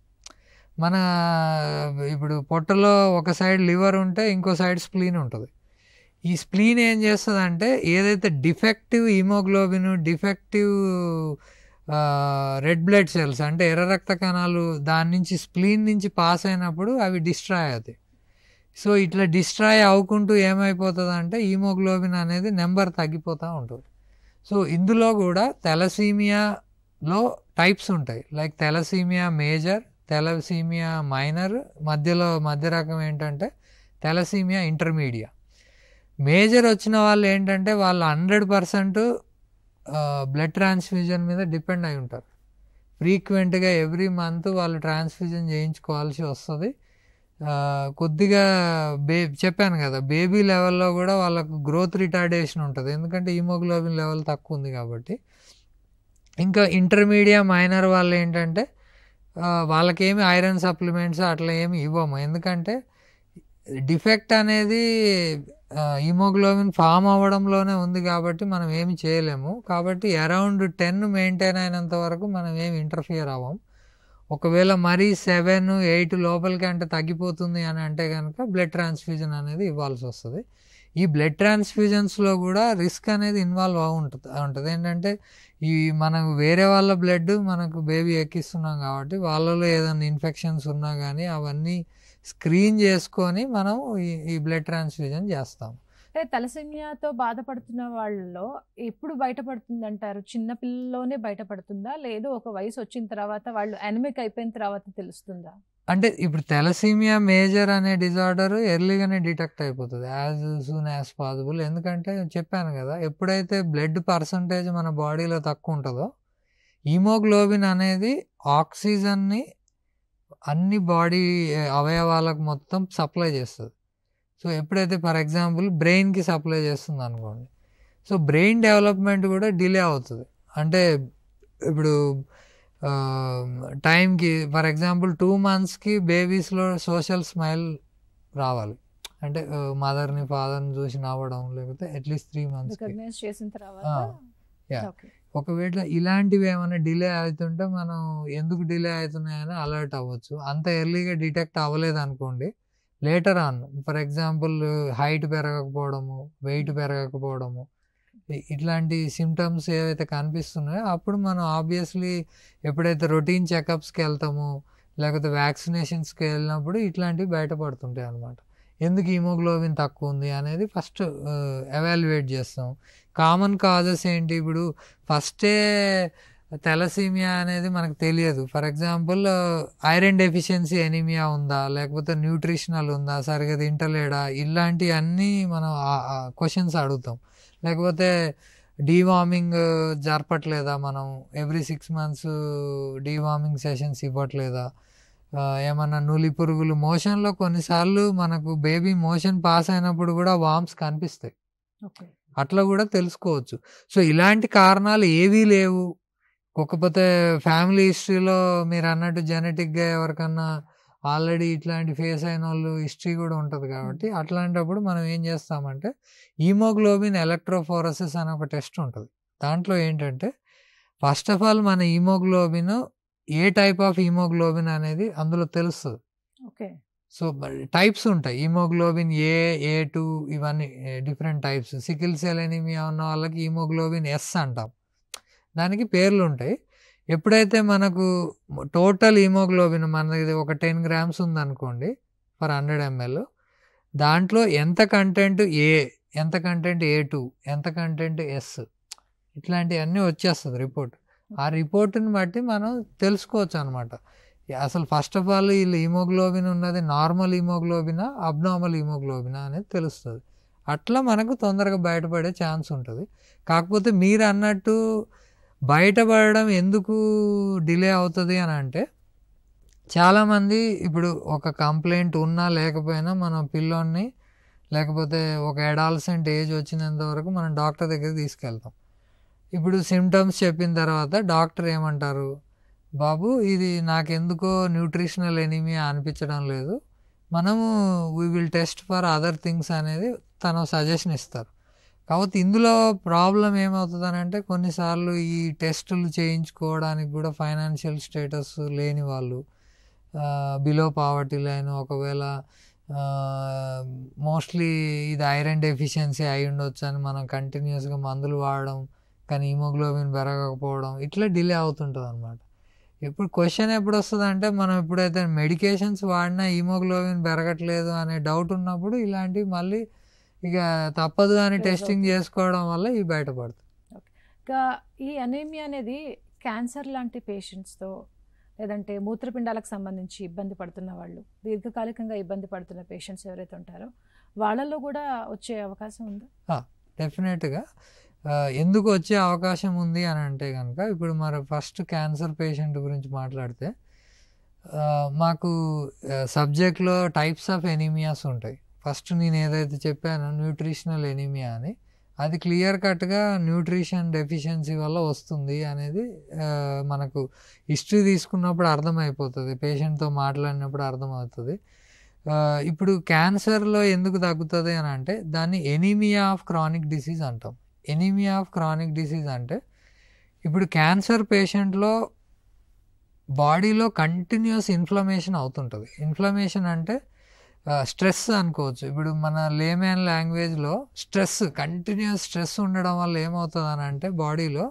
మన ఇప్పుడు పొట్టలో ఒక సైడ్ లివర్ ఉంటే ఇంకో సైడ్ స్ప్లీన్ ఉంటుంది. ఈ స్ప్లీన్ ఏం చేస్తుంది అంటే ఏదైతే defective haemoglobin, defective red blood cells అంటే ఎర్ర రక్త కణాలు దాని నుంచి స్ప్లీన్ నుంచి పాస్ అయినప్పుడు అవి డిస్ట్రాయ్ అవుతాయి. సో ఇట్లా డిస్ట్రాయ్ అవ్వకుంటూ ఏమైపోతుంది అంటే హీమోగ్లోబిన్ అనేది నెంబర్ తగ్గిపోతూ ఉంటుంది. సో ఇందులో కూడా థాలసీమియాలో టైప్స్ ఉంటాయి. Like thalassaemia major, thalassaemia minor, మధ్య రకం ఏంటంటే థాలసీమియా ఇంటర్మీడియా. మేజర్ వచ్చిన వాళ్ళు ఏంటంటే వాళ్ళు 100% బ్లడ్ ట్రాన్స్ఫ్యూజన్ మీద డిపెండ్ అయి ఉంటారు. ఫ్రీక్వెంట్గా ఎవ్రీ మంత్ వాళ్ళు ట్రాన్స్ఫ్యూజన్ చేయించుకోవాల్సి వస్తుంది. కొద్దిగా చెప్పాను కదా బేబీ లెవెల్లో కూడా వాళ్ళకు గ్రోత్ రిటార్డేషన్ ఉంటుంది, ఎందుకంటే హీమోగ్లోబిన్ లెవెల్ తక్కువ ఉంది కాబట్టి. ఇంకా ఇంటర్మీడియా మైనర్ వాళ్ళు ఏంటంటే వాళ్ళకేమి ఐరన్ సప్లిమెంట్స్ అట్లా ఏమి ఇవ్వము, ఎందుకంటే డిఫెక్ట్ అనేది హీమోగ్లోబిన్ ఫామ్ అవ్వడంలోనే ఉంది కాబట్టి మనం ఏమి చేయలేము. కాబట్టి అరౌండ్ 10 మెయింటైన్ అయినంత వరకు మనం ఏమి ఇంటర్ఫియర్ అవ్వం. ఒకవేళ మరీ 7, 8 లోపలికి అంటే తగ్గిపోతుంది అని అంటే కనుక బ్లడ్ ట్రాన్స్ఫ్యూజన్ అనేది ఇవ్వాల్సి వస్తుంది. ఈ బ్లడ్ ట్రాన్స్ఫ్యూజన్స్లో కూడా రిస్క్ అనేది ఇన్వాల్వ్ ఉంటుంది. ఏంటంటే ఈ మనం వేరే వాళ్ళ బ్లడ్ మనకు బేబీ ఎక్కిస్తున్నాం కాబట్టి వాళ్ళలో ఏదైనా ఇన్ఫెక్షన్స్ ఉన్నా కానీ అవన్నీ స్క్రీన్ చేసుకొని మనం ఈ బ్లడ్ ట్రాన్స్ఫ్యూజన్ చేస్తాం. అంటే థాలసీమియాతో బాధపడుతున్న వాళ్ళలో ఎప్పుడు బయటపడుతుంది అంటారు? చిన్న పిల్లల్లోనే బయటపడుతుందా, లేదు ఒక వయసు వచ్చిన తర్వాత వాళ్ళు అనమిక్ అయిపోయిన తర్వాత తెలుస్తుందా? అంటే ఇప్పుడు థాలసీమియా మేజర్ అనే డిజార్డర్ ఎర్లీగానే డిటెక్ట్ అయిపోతుంది, యాజ్ సూన్ యాజ్ పాసిబుల్. ఎందుకంటే చెప్పాను కదా, ఎప్పుడైతే బ్లడ్ పర్సంటేజ్ మన బాడీలో తక్కువ ఉంటుందో హీమోగ్లోబిన్ అనేది ఆక్సిజన్ని అన్ని బాడీ అవయవాలకు మొత్తం సప్లై చేస్తుంది. సో ఎప్పుడైతే ఫర్ ఎగ్జాంపుల్ బ్రెయిన్కి సప్లై చేస్తుంది అనుకోండి, సో బ్రెయిన్ డెవలప్మెంట్ కూడా డిలే అవుతుంది. అంటే ఇప్పుడు టైంకి ఫర్ ఎగ్జాంపుల్ 2 monthsకి బేబీస్లో సోషల్ స్మైల్ రావాలి, అంటే మదర్ని ఫాదర్ని చూసి నవ్వడం, లేకపోతే అట్లీస్ట్ 3 months చేసిన తర్వాత. ఒకవేళ ఇలాంటివి ఏమైనా డిలే అవుతుంటే మనం ఎందుకు డిలే అవుతున్నాయని అలర్ట్ అవ్వచ్చు. అంత ఎర్లీగా డిటెక్ట్ అవ్వలేదు అనుకోండి, later on for example height పెరగకపోవడము, వెయిట్ పెరగకపోవడము, ఇట్లాంటి సిమ్టమ్స్ ఏవైతే కనిపిస్తున్నాయో అప్పుడు మనం ఆబ్వియస్లీ ఎప్పుడైతే రొటీన్ చెకప్స్కి వెళ్తామో లేకపోతే వ్యాక్సినేషన్స్కి వెళ్ళినప్పుడు ఇట్లాంటివి బయటపడుతుంటాయి అన్నమాట. ఎందుకు హీమోగ్లోబిన్ తక్కువ ఉంది అనేది ఫస్ట్ ఎవాల్యుయేట్ చేస్తాం. కామన్ కాజెస్ ఏంటి, ఇప్పుడు ఫస్టే తెలసీమియా అనేది మనకు తెలియదు. For example iron deficiency anaemia ఉందా, లేకపోతే న్యూట్రిషనల్ ఉందా, సరిగ్గా తింటలేడా, ఇలాంటివన్నీ మనం క్వశ్చన్స్ అడుగుతాం. లేకపోతే డీవార్మింగ్ జరపట్లేదా, మనం ఎవ్రీ 6 months డీవార్మింగ్ సెషన్స్ ఇవ్వట్లేదా, ఏమన్నా నులి పురుగులు మోషన్లో కొన్నిసార్లు మనకు బేబీ మోషన్ పాస్ అయినప్పుడు కూడా వామ్స్ కనిపిస్తాయి, అట్లా కూడా తెలుసుకోవచ్చు. సో ఇలాంటి కారణాలు ఏవీ లేవు, కాకపోతే ఫ్యామిలీ హిస్టరీలో మీరు అన్నట్టు జెనెటిక్గా ఎవరికన్నా ఆల్రెడీ ఇట్లాంటి ఫేస్ అయిన వాళ్ళు హిస్టరీ కూడా ఉంటుంది కాబట్టి అట్లాంటప్పుడు మనం ఏం చేస్తామంటే హీమోగ్లోబిన్ ఎలక్ట్రోఫోరసిస్ అనే ఒక టెస్ట్ ఉంటుంది. దాంట్లో ఏంటంటే ఫస్ట్ ఆఫ్ ఆల్ మన haemoglobin A type of haemoglobin అనేది అందులో తెలుస్తుంది. సో టైప్స్ ఉంటాయి, హీమోగ్లోబిన్ A2 ఇవన్నీ different types. Sickle cell anaemia ఉన్న వాళ్ళకి హీమోగ్లోబిన్ S అంటాం, దానికి పేర్లు ఉంటాయి. ఎప్పుడైతే మనకు టోటల్ హీమోగ్లోబిన్ మనది ఒక 10 grams ఉందనుకోండి ఫర్ 100 ml, దాంట్లో ఎంత కంటెంట్ A, ఎంత కంటెంట్ A2, ఎంత కంటెంట్ S, ఇట్లాంటివన్నీ వచ్చేస్తుంది రిపోర్ట్. ఆ రిపోర్ట్ని బట్టి మనం తెలుసుకోవచ్చు అనమాట. అసలు ఫస్ట్ ఆఫ్ ఆల్ వీళ్ళు హీమోగ్లోబిన్ ఉన్నది నార్మల్ హీమోగ్లోబినా అబ్నార్మల్ హీమోగ్లోబినా అనేది తెలుస్తుంది. అట్లా మనకు తొందరగా బయటపడే ఛాన్స్ ఉంటుంది. కాకపోతే మీరు అన్నట్టు బయటపడడం ఎందుకు డిలే అవుతుంది అని అంటే, చాలామంది ఇప్పుడు ఒక కంప్లైంట్ ఉన్నా లేకపోయినా మనం పిల్లోన్ని లేకపోతే ఒక అడాలసెంట్ ఏజ్ వచ్చినంత వరకు మనం డాక్టర్ దగ్గరికి తీసుకెళ్తాం. ఇప్పుడు సిమ్టమ్స్ చెప్పిన తర్వాత డాక్టర్ ఏమంటారు, బాబు ఇది నాకెందుకో న్యూట్రిషనల్ ఎనీమియా అనిపించడం లేదు, మనము we will test for other things అనేది తను సజెషన్ ఇస్తారు. కాబట్టి ఇందులో ప్రాబ్లం ఏమవుతుందనంటే కొన్నిసార్లు ఈ టెస్టులు చేయించుకోవడానికి కూడా ఫైనాన్షియల్ స్టేటస్ లేని వాళ్ళు, బిలో పావర్టీ లైన్, ఒకవేళ మోస్ట్లీ ఇది ఐరన్ డెఫిషియన్సీ అయి ఉండొచ్చు అని మనం కంటిన్యూస్గా మందులు వాడడం కానీ హీమోగ్లోబిన్ పెరగకపోవడం, ఇట్లా డిలే అవుతుంటుంది అనమాట. ఇప్పుడు క్వశ్చన్ ఎప్పుడు వస్తుంది అంటే, మనం ఎప్పుడైతే మెడికేషన్స్ వాడినా హీమోగ్లోబిన్ పెరగట్లేదు అనే డౌట్ ఉన్నప్పుడు ఇలాంటివి మళ్ళీ ఇక తప్పదు అని టెస్టింగ్ చేసుకోవడం వల్ల ఇవి బయటపడుతుంది. ఇంకా ఈ అనీమియా అనేది క్యాన్సర్ లాంటి పేషెంట్స్తో లేదంటే మూత్రపిండాలకు సంబంధించి ఇబ్బంది పడుతున్న వాళ్ళు, దీర్ఘకాలికంగా ఇబ్బంది పడుతున్న పేషెంట్స్ ఎవరైతే ఉంటారో వాళ్ళల్లో కూడా వచ్చే అవకాశం ఉందా? డెఫినెట్గా ఎందుకు వచ్చే అవకాశం ఉంది అని అంటే కనుక, ఇప్పుడు మరి ఫస్ట్ క్యాన్సర్ పేషెంట్ గురించి మాట్లాడితే మాకు సబ్జెక్ట్లో టైప్స్ ఆఫ్ ఎనీమియాస్ ఉంటాయి. ఫస్ట్ నేను ఏదైతే చెప్పానో న్యూట్రిషనల్ ఎనీమియా అని, అది క్లియర్ కట్గా న్యూట్రిషన్ డెఫిషియన్సీ వల్ల వస్తుంది అనేది మనకు హిస్టరీ తీసుకున్నప్పుడు అర్థమైపోతుంది, పేషెంట్తో మాట్లాడినప్పుడు అర్థమవుతుంది. ఇప్పుడు క్యాన్సర్లో ఎందుకు తగ్గుతుంది అని అంటే దాన్ని ఎనీమియా ఆఫ్ క్రానిక్ డిసీజ్ అంటాం. ఎనీమియా ఆఫ్ క్రానిక్ డిసీజ్ అంటే ఇప్పుడు క్యాన్సర్ పేషెంట్లో బాడీలో కంటిన్యూస్ ఇన్ఫ్లమేషన్ అవుతుంటుంది. ఇన్ఫ్లమేషన్ అంటే స్ట్రెస్ అనుకోవచ్చు. ఇప్పుడు మన లేమెన్ లాంగ్వేజ్లో కంటిన్యూస్ స్ట్రెస్ ఉండడం వల్ల ఏమవుతుంది అని అంటే బాడీలో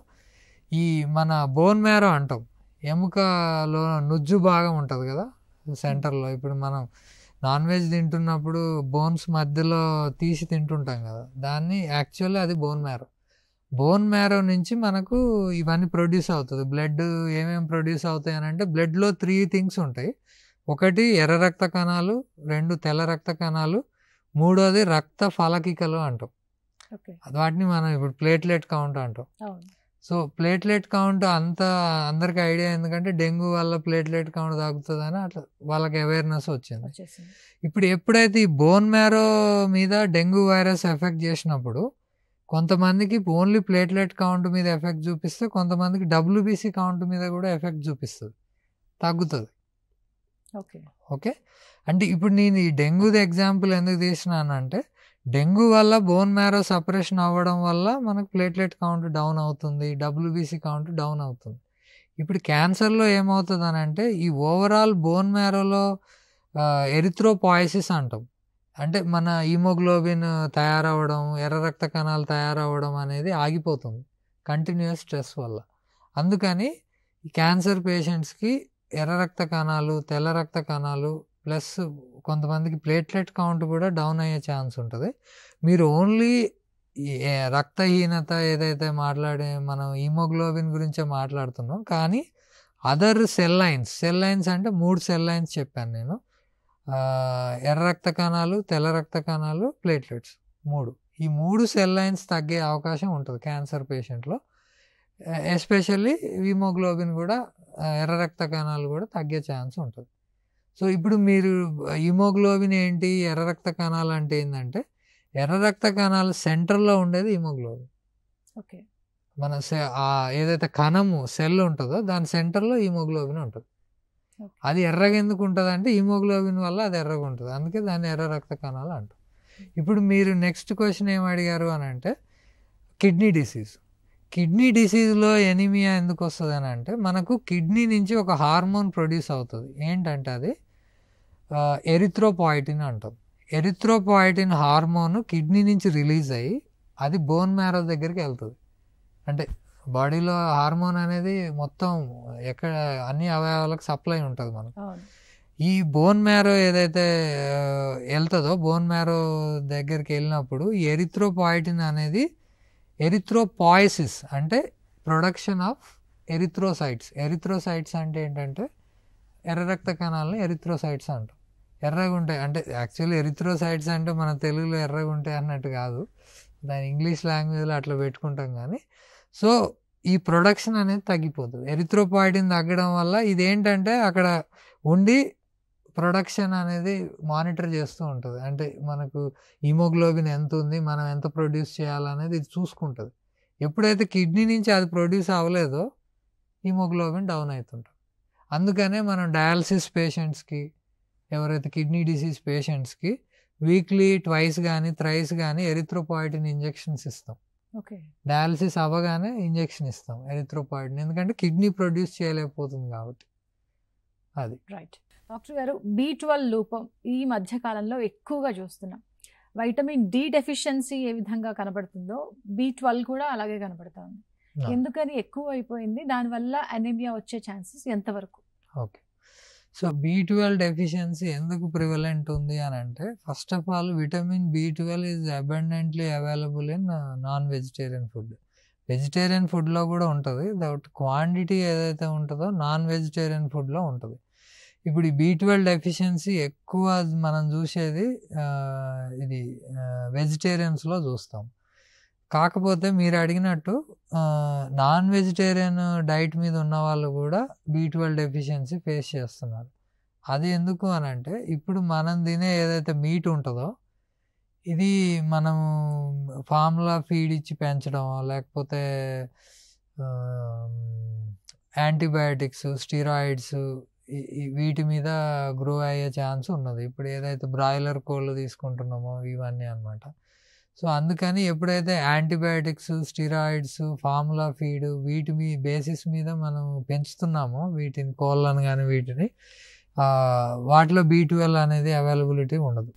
ఈ మన బోన్ మ్యారో అంటాం, ఎముకలో నుజ్జు భాగం ఉంటుంది కదా సెంటర్లో. ఇప్పుడు మనం నాన్ వెజ్ తింటున్నప్పుడు బోన్స్ మధ్యలో తీసి తింటుంటాం కదా, దాన్ని యాక్చువల్లీ అది బోన్ మ్యారో. బోన్ మ్యారో నుంచి మనకు ఇవన్నీ ప్రొడ్యూస్ అవుతుంది. బ్లడ్ ఏమేమి ప్రొడ్యూస్ అవుతాయి అని అంటే బ్లడ్లో 3 things ఉంటాయి. ఒకటి ఎర్ర రక్త కణాలు, 2 తెల్ల రక్త కణాలు, 3వది రక్త ఫలకికలు అంటాం. వాటిని మనం ఇప్పుడు ప్లేట్లెట్ కౌంట్ అంటాం. సో ప్లేట్లెట్ కౌంట్ అందరికి ఐడియా, ఎందుకంటే డెంగ్యూ వల్ల ప్లేట్లెట్ కౌంట్ తగ్గుతుందని అట్లా వాళ్ళకి అవేర్నెస్ వచ్చింది. ఇప్పుడు ఎప్పుడైతే ఈ బోన్ మ్యారో మీద డెంగ్యూ వైరస్ ఎఫెక్ట్ చేసినప్పుడు కొంతమందికి ఓన్లీ ప్లేట్లెట్ కౌంట్ మీద ఎఫెక్ట్ చూపిస్తే, కొంతమందికి WBC కౌంట్ మీద కూడా ఎఫెక్ట్ చూపిస్తుంది, తగ్గుతుంది. ఓకే, అంటే ఇప్పుడు నేను ఈ డెంగ్యూది ఎగ్జాంపుల్ ఎందుకు తీసినానంటే, డెంగ్యూ వల్ల బోన్ మ్యారో సపరేషన్ అవ్వడం వల్ల మనకు ప్లేట్లెట్ కౌంట్ డౌన్ అవుతుంది, WBC కౌంట్ డౌన్ అవుతుంది. ఇప్పుడు క్యాన్సర్లో ఏమవుతుంది అని అంటే ఈ ఓవరాల్ బోన్ మ్యారోలో ఎరిథ్రోపాయసిస్ అంటాం. అంటే మన హీమోగ్లోబిన్ తయారవ్వడం, ఎర్ర రక్త కణాలు తయారవ్వడం అనేది ఆగిపోతుంది కంటిన్యూస్ స్ట్రెస్ వల్ల. అందుకని క్యాన్సర్ పేషెంట్స్కి ఎర్ర రక్త కణాలు, తెల్ల రక్త కణాలు ప్లస్ కొంతమందికి ప్లేట్లెట్ కౌంట్ కూడా డౌన్ అయ్యే ఛాన్స్ ఉంటుంది. మీరు ఓన్లీ రక్తహీనత ఏదైతే మనం హీమోగ్లోబిన్ గురించే మాట్లాడుతున్నాం, కానీ అదర్ సెల్ లైన్స్ అంటే 3 సెల్ లైన్స్ చెప్పాను నేను. ఎర్ర రక్త కణాలు, తెల్ల రక్త కణాలు, ప్లేట్లెట్స్ 3. ఈ 3 సెల్ లైన్స్ తగ్గే అవకాశం ఉంటుంది క్యాన్సర్ పేషెంట్లో. ఎస్పెషల్లీ హీమోగ్లోబిన్ కూడా, ఎర్ర రక్త కణాలు కూడా తగ్గే ఛాన్స్ ఉంటుంది. సో ఇప్పుడు మీరు హీమోగ్లోబిన్ ఏంటి, ఎర్ర రక్త కణాలు అంటే ఏంటంటే, ఎర్ర రక్త కణాలు సెంటర్లో ఉండేది హీమోగ్లోబిన్. ఓకే, మన ఏదైతే కణము సెల్ ఉంటుందో దాని సెంటర్లో హీమోగ్లోబిన్ ఉంటుంది. అది ఎర్రగా ఎందుకు ఉంటుంది అంటే హీమోగ్లోబిన్ వల్ల అది ఎర్రగా ఉంటుంది, అందుకే దాన్ని ఎర్ర రక్త కణాలు అంటారు. ఇప్పుడు మీరు నెక్స్ట్ క్వశ్చన్ ఏం అడిగారు అని అంటే కిడ్నీ డిసీజ్. కిడ్నీ డిసీజ్లో ఎనీమియా ఎందుకు వస్తుంది అని అంటే, మనకు కిడ్నీ నుంచి ఒక హార్మోన్ ప్రొడ్యూస్ అవుతుంది. ఏంటంటే అది ఎరిథ్రోపాయిటిన్ అంటాం. ఎరిథ్రోపాయిటిన్ హార్మోన్ కిడ్నీ నుంచి రిలీజ్ అయ్యి అది బోన్ మ్యారో దగ్గరికి వెళ్తుంది. అంటే బాడీలో హార్మోన్ అనేది మొత్తం ఎక్కడ అన్ని అవయవాలకు సప్లై ఉంటుంది మనకు. ఈ బోన్ మ్యారో ఏదైతే వెళ్తుందో, బోన్ మ్యారో దగ్గరికి వెళ్ళినప్పుడు ఈ ఎరిథ్రోపాయిటిన్ అనేది ఎరిథ్రోపాయిసిస్ అంటే ప్రొడక్షన్ ఆఫ్ ఎరిథ్రోసైట్స్. ఎరిథ్రోసైట్స్ అంటే ఏంటంటే ఎర్ర రక్త కణాలను ఎరిథ్రోసైట్స్ అంటాం. ఎర్రగా ఉంటాయి అంటే యాక్చువల్లీ ఎరిథ్రోసైట్స్ అంటే మన తెలుగులో ఎర్రగా ఉంటాయి అన్నట్టు కాదు, దాని ఇంగ్లీష్ లాంగ్వేజ్లో అట్లా పెట్టుకుంటాం. కానీ సో ఈ ప్రొడక్షన్ అనేది తగ్గిపోతుంది. ఎరిథ్రోపాయిటిన్ తగ్గడం వల్ల ఇదేంటంటే అక్కడ ఉండి ప్రొడక్షన్ అనేది మానిటర్ చేస్తూ ఉంటుంది. అంటే మనకు హీమోగ్లోబిన్ ఎంత ఉంది, మనం ఎంత ప్రొడ్యూస్ చేయాలనేది ఇది చూసుకుంటుంది. ఎప్పుడైతే కిడ్నీ నుంచి అది ప్రొడ్యూస్ అవ్వలేదో హీమోగ్లోబిన్ డౌన్ అవుతుంటుంది. అందుకనే మనం డయాలసిస్ పేషెంట్స్కి, ఎవరైతే కిడ్నీ డిసీజ్ పేషెంట్స్కి వీక్లీ 2 కానీ 3 కానీ ఎరిథ్రోపాయిటిన్ ఇంజెక్షన్స్ ఇస్తాం. డయాలసిస్ అవ్వగానే ఇంజెక్షన్ ఇస్తాం ఎరిథ్రోపాయిటిన్, ఎందుకంటే కిడ్నీ ప్రొడ్యూస్ చేయలేకపోతుంది కాబట్టి. అది రైట్. డాక్టర్ గారు, B12 లోపం ఈ మధ్య కాలంలో ఎక్కువగా చూస్తున్నాం. వైటమిన్ డి డెఫిషియన్సీ ఏ విధంగా కనబడుతుందో B12 కూడా అలాగే కనబడుతుంది. ఎందుకని ఎక్కువ అయిపోయింది, దానివల్ల అనీమియా వచ్చే ఛాన్సెస్ ఎంతవరకు? ఓకే, సో B12 డెఫిషియన్సీ ఎందుకు ప్రివలెంట్ ఉంది అని అంటే, first of all vitamin B12 is abundantly available in non vegetarian food. Vegetarian ఫుడ్లో కూడా ఉంటుంది, దట్ క్వాంటిటీ ఏదైతే ఉంటుందో నాన్ వెజిటేరియన్ ఫుడ్లో ఉంటుంది. ఇప్పుడు ఈ B12 డెఫిషియన్సీ ఎక్కువ మనం చూసేది ఇది వెజిటేరియన్స్లో చూస్తాం. కాకపోతే మీరు అడిగినట్టు నాన్ వెజిటేరియన్ డైట్ మీద ఉన్న వాళ్ళు కూడా B12 డెఫిషియన్సీ ఫేస్ చేస్తున్నారు. అది ఎందుకు అని అంటే, ఇప్పుడు మనం తినే ఏదైతే మీట్ ఉంటుందో ఇది మనం ఫార్ములా ఫీడ్ ఇచ్చి పెంచడం, లేకపోతే యాంటీబయాటిక్స్, స్టీరాయిడ్స్ వీటి మీద గ్రో అయ్యే ఛాన్స్ ఉన్నది. ఇప్పుడు ఏదైతే బ్రాయిలర్ కోళ్ళు తీసుకుంటున్నామో ఇవన్నీ అన్నమాట. సో అందుకని ఎప్పుడైతే యాంటీబయాటిక్స్, స్టీరాయిడ్స్, ఫార్ములా ఫీడ్ వీటి బేసిస్ మీద మనం పెంచుతున్నామో వీటిని, కోళ్ళను కానీ వీటిని, వాటిలో B12 అనేది అవైలబిలిటీ ఉండదు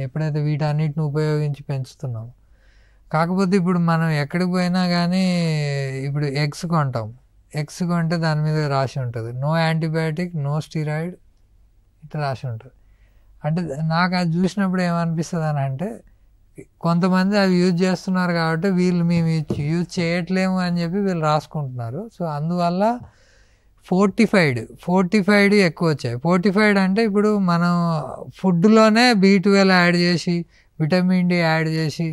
ఎప్పుడైతే వీటన్నిటిని ఉపయోగించి పెంచుతున్నాము. కాకపోతే ఇప్పుడు మనం ఎక్కడికి పోయినా కానీ ఇప్పుడు ఎగ్స్ కొంటాం, ఎగ్స్ కొంటే దాని మీద రాసి ఉంటుంది నో యాంటీబయాటిక్, నో స్టీరాయిడ్ ఇట్లా రాసి ఉంటుంది. అంటే నాకు అది చూసినప్పుడు ఏమనిపిస్తుంది అని అంటే, కొంతమంది అవి యూజ్ చేస్తున్నారు కాబట్టి వీళ్ళు మేము యూజ్ చేయట్లేము అని చెప్పి వీళ్ళు రాసుకుంటున్నారు. సో అందువల్ల ఫోర్టిఫైడ్ ఎక్కువ వచ్చాయి. ఫోర్టిఫైడ్ అంటే ఇప్పుడు మనం ఫుడ్లోనే B12 యాడ్ చేసి, విటమిన్ డి యాడ్ చేసి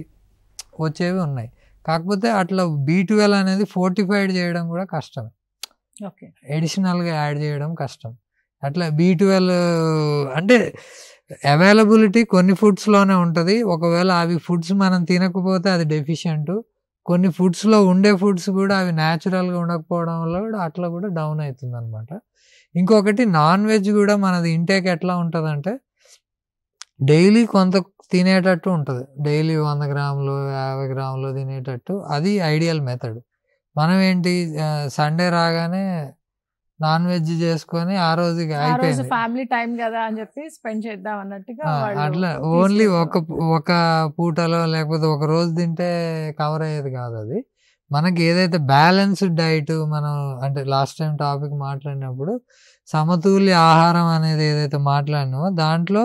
వచ్చేవి ఉన్నాయి. కాకపోతే అట్లా B12 అనేది ఫోర్టిఫైడ్ చేయడం కూడా కష్టమే, ఎడిషనల్గా యాడ్ చేయడం కష్టం. అట్లా B12 అంటే అవైలబిలిటీ కొన్ని ఫుడ్స్లోనే ఉంటుంది. ఒకవేళ అవి ఫుడ్స్ మనం తినకపోతే అది డెఫిషియంట్. కొన్ని ఫుడ్స్లో ఉండే ఫుడ్స్ కూడా అవి న్యాచురల్గా ఉండకపోవడం వల్ల కూడా అట్లా కూడా డౌన్ అవుతుంది అనమాట. ఇంకొకటి నాన్ వెజ్ కూడా మనది ఇంటేక్ ఎట్లా ఉంటుందంటే, డైలీ కొంత తినేటట్టు ఉంటుంది. డైలీ 100 గ్రాములు 50 గ్రాములు తినేటట్టు, అది ఐడియల్ మెథడ్. మనం ఏంటి సండే రాగానే నాన్ వెజ్ చేసుకొని ఆ రోజుకి ఆ రోజు అయిపోయింది. ఫ్యామిలీ టైం కదా అని చెప్పి స్పెండ్ చేద్దాం అన్నట్టుగా వాళ్ళు అట్లా ఓన్లీ తీసుకెళ్తారు. ఒక పూటలో లేకపోతే ఒక రోజు తింటే కవర్ అయ్యేది కాదు అది. మనకి ఏదైతే బ్యాలెన్స్డ్ డైట్ మనం అంటే లాస్ట్ టైం టాపిక్ మాట్లాడినప్పుడు సమతుల్య ఆహారం అనేది ఏదైతే మాట్లాడినామో దాంట్లో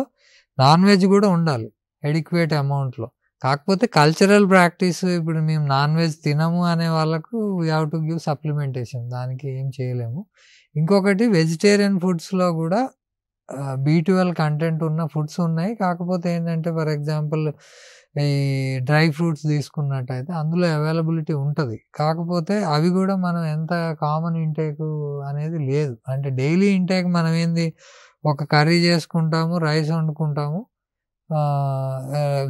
నాన్ వెజ్ కూడా ఉండాలి ఎడిక్వేట్ అమౌంట్లో. కాకపోతే కల్చరల్ ప్రాక్టీస్ ఇప్పుడు మేము నాన్ వెజ్ తినము అనే వాళ్ళకు we have to give supplementation, దానికి ఏం చేయలేము. ఇంకొకటి వెజిటేరియన్ ఫుడ్స్లో కూడా B12 కంటెంట్ ఉన్న ఫుడ్స్ ఉన్నాయి. కాకపోతే ఏంటంటే ఫర్ ఎగ్జాంపుల్ ఈ డ్రై ఫ్రూట్స్ తీసుకున్నట్టయితే అందులో అవైలబిలిటీ ఉంటుంది. కాకపోతే అవి కూడా మనం ఎంత కామన్ ఇంటేక్ అనేది లేదు. అంటే డైలీ ఇంటేక్ మనం ఏంది ఒక కర్రీ చేసుకుంటాము, రైస్ వండుకుంటాము,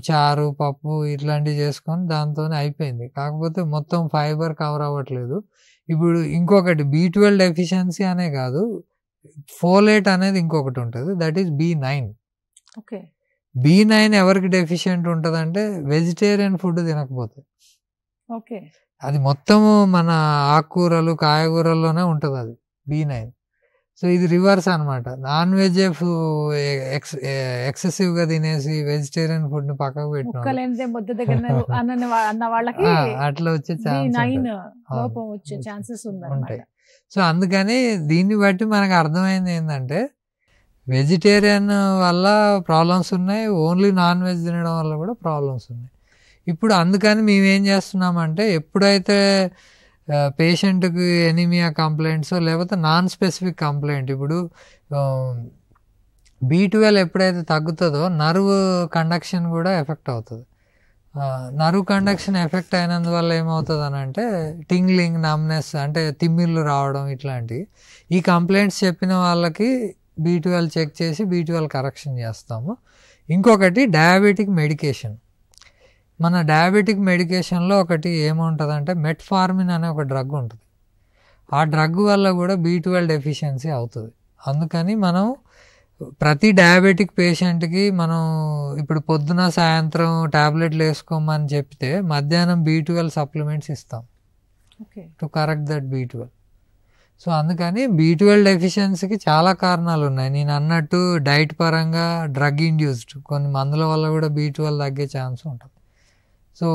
చారు పప్పు ఇట్లాంటివి చేసుకొని దాంతోనే అయిపోయింది. కాకపోతే మొత్తం ఫైబర్ కవర్ అవ్వట్లేదు. ఇప్పుడు ఇంకొకటి B12 డెఫిషియన్సీ అనే కాదు, ఫోలేట్ అనేది ఇంకొకటి ఉంటుంది, that is B9. Okay. B9 ఎవరికి డెఫిషియెంట్ ఉంటుంది అంటే వెజిటేరియన్ ఫుడ్ తినకపోతే. ఓకే. అది మొత్తము మన ఆకుకూరలు కాయగూరల్లోనే ఉంటుంది అది B9. సో ఇది రివర్స్ అనమాట. నాన్ వెజ్ ఎక్సెసివ్గా తినేసి వెజిటేరియన్ ఫుడ్ ని పక్కకు ముక్కలేనిదే ముద్ద దగ్గర అన్న వాళ్ళకి అట్లా వచ్చే B9 లోపం వచ్చే ఛాన్సెస్ ఉంటాయి. సో అందుకని దీన్ని బట్టి మనకు అర్థమైంది ఏంటంటే వెజిటేరియన్ వల్ల ప్రాబ్లమ్స్ ఉన్నాయి, ఓన్లీ నాన్ వెజ్ తినడం వల్ల కూడా ప్రాబ్లమ్స్ ఉన్నాయి. ఇప్పుడు అందుకని మేము ఏం చేస్తున్నామంటే ఎప్పుడైతే పేషెంట్కి ఎనీమియా కంప్లైంట్స్ లేకపోతే నాన్ స్పెసిఫిక్ కంప్లైంట్, ఇప్పుడు B12 ఎప్పుడైతే తగ్గుతుందో నర్వ్ కండక్షన్ కూడా ఎఫెక్ట్ అవుతుంది. నర్వ్ కండక్షన్ ఎఫెక్ట్ అయినందువల్ల ఏమవుతుంది అని అంటే టింగ్లింగ్, నమ్నెస్ అంటే తిమ్మిళ్ళు రావడం ఇట్లాంటివి. ఈ కంప్లైంట్స్ చెప్పిన వాళ్ళకి B12 చెక్ చేసి B12 కరెక్షన్ చేస్తాము. ఇంకొకటి డయాబెటిక్ మెడికేషన్. మన డయాబెటిక్ మెడికేషన్లో ఒకటి ఏముంటుందంటే మెట్ఫార్మిన్ అనే ఒక డ్రగ్ ఉంటుంది. ఆ డ్రగ్ వల్ల కూడా B12 డెఫిషియన్సీ అవుతుంది. అందుకని మనం ప్రతి డయాబెటిక్ పేషెంట్కి మనం ఇప్పుడు పొద్దున సాయంత్రం ట్యాబ్లెట్లు వేసుకోమని చెప్తే మధ్యాహ్నం B12 సప్లిమెంట్స్ ఇస్తాం to correct that B12. So అందుకని B12 డెఫిషియన్సీకి చాలా కారణాలు ఉన్నాయి. నేను అన్నట్టు డైట్ పరంగా డ్రగ్ ఇండ్యూస్డ్ కొన్ని మందుల వల్ల కూడా B12 తగ్గే ఛాన్స్ ఉంటుంది. సో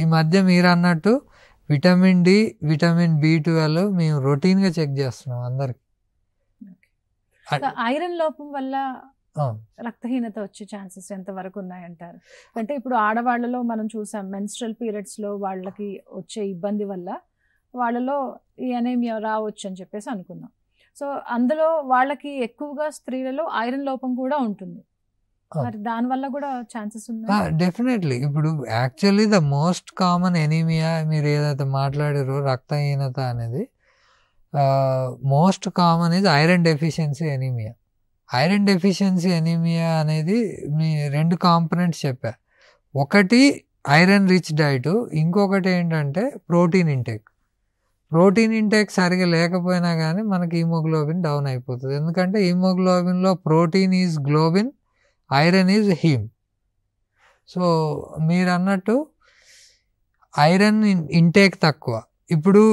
ఈ మధ్య మీరు అన్నట్టు విటమిన్ డి, విటమిన్ B12 మేము రొటీన్గా చెక్ చేస్తున్నాం అందరికి. ఐరన్ లోపం వల్ల రక్తహీనత వచ్చే ఛాన్సెస్ ఎంత వరకు ఉన్నాయంటారు? అంటే ఇప్పుడు ఆడవాళ్ళలో మనం చూసాం మెన్స్ట్రల్ పీరియడ్స్లో వాళ్ళకి వచ్చే ఇబ్బంది వల్ల వాళ్ళలో ఈ అనేమియా రావచ్చు అని చెప్పేసి అనుకున్నాం. సో అందులో వాళ్ళకి ఎక్కువగా స్త్రీలలో ఐరన్ లోపం కూడా ఉంటుంది. మరి దానివల్ల కూడా ఛాన్సెస్ ఉన్నాయి? డెఫినెట్లీ. ఇప్పుడు actually the most common anaemia మీరు ఏదైతే మాట్లాడారో రక్తహీనత అనేది మోస్ట్ కామన్ ఇది iron deficiency anaemia. Iron deficiency anaemia అనేది మీ 2 కాంపనెంట్స్ చెప్పా. ఒకటి ఐరన్ రిచ్ డైట్, ఇంకొకటి ఏంటంటే ప్రోటీన్ ఇంటేక్. ప్రోటీన్ ఇంటేక్ సరిగా లేకపోయినా కానీ మనకి హీమోగ్లోబిన్ డౌన్ అయిపోతుంది. ఎందుకంటే హీమోగ్లోబిన్లో protein is globin, iron is heme. So మీరు అన్నట్టు ఐరన్ ఇంటేక్ తక్కువ. ఇప్పుడు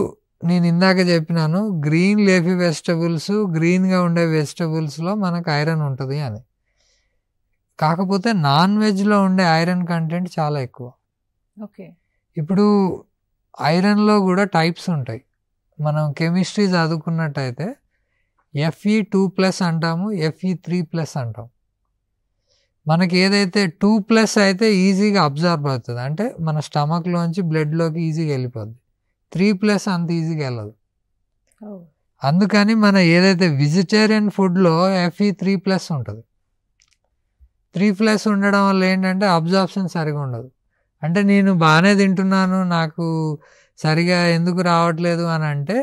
నేను ఇందాక చెప్పినాను గ్రీన్ లేఫీ వెజిటబుల్స్, గ్రీన్గా ఉండే వెజిటబుల్స్లో మనకు ఐరన్ ఉంటుంది అని. కాకపోతే నాన్ వెజ్లో ఉండే ఐరన్ కంటెంట్ చాలా ఎక్కువ. ఓకే. ఇప్పుడు ఐరన్లో కూడా టైప్స్ ఉంటాయి. మనం కెమిస్ట్రీ చదువుకున్నట్టయితే Fe2+ అంటాము, Fe3+ అంటాం. మనకి ఏదైతే 2+ అయితే ఈజీగా అబ్జర్వ్ అవుతుంది, అంటే మన స్టమక్లోంచి బ్లడ్లోకి ఈజీగా వెళ్ళిపోద్ది. 3+ అంత ఈజీగా వెళ్ళదు. అందుకని మన ఏదైతే వెజిటేరియన్ ఫుడ్లో Fe3+ ఉంటుంది. 3+ ఉండడం వల్ల ఏంటంటే అబ్జార్ప్షన్ సరిగా ఉండదు. అంటే నేను బాగానే తింటున్నాను, నాకు సరిగా ఎందుకు రావట్లేదు అని అంటే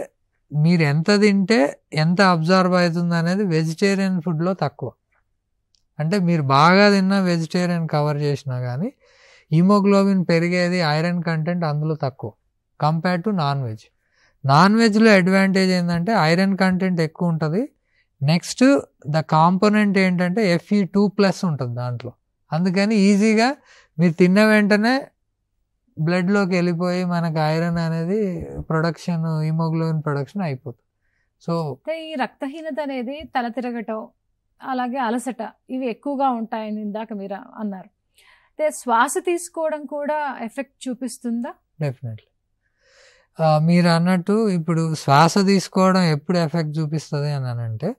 మీరు ఎంత తింటే ఎంత అబ్జర్వ్ అవుతుంది అనేది వెజిటేరియన్ ఫుడ్లో తక్కువ. అంటే మీరు బాగా తిన్న వెజిటేరియన్ కవర్ చేసినా కానీ హీమోగ్లోబిన్ పెరిగేది ఐరన్ కంటెంట్ అందులో తక్కువ compare to non veg. Non వెజ్లో అడ్వాంటేజ్ ఏంటంటే ఐరన్ కంటెంట్ ఎక్కువ ఉంటుంది. నెక్స్ట్ ద కాంపోనెంట్ ఏంటంటే Fe2+ ఉంటుంది దాంట్లో. అందుకని ఈజీగా మీరు తిన్న వెంటనే బ్లడ్లోకి వెళ్ళిపోయి మనకు ఐరన్ అనేది ప్రొడక్షన్, హీమోగ్లోబిన్ ప్రొడక్షన్ అయిపోతుంది. సో ఈ రక్తహీనత అనేది తల తిరగటం, అలాగే అలసట, ఇవి ఎక్కువగా ఉంటాయని ఇందాక మీరు అన్నారు. అయితే శ్వాస తీసుకోవడం కూడా ఎఫెక్ట్ చూపిస్తుందా? డెఫినెట్లీ మీరు అన్నట్టు ఇప్పుడు శ్వాస తీసుకోవడం ఎప్పుడు ఎఫెక్ట్ చూపిస్తుంది అని అంటే,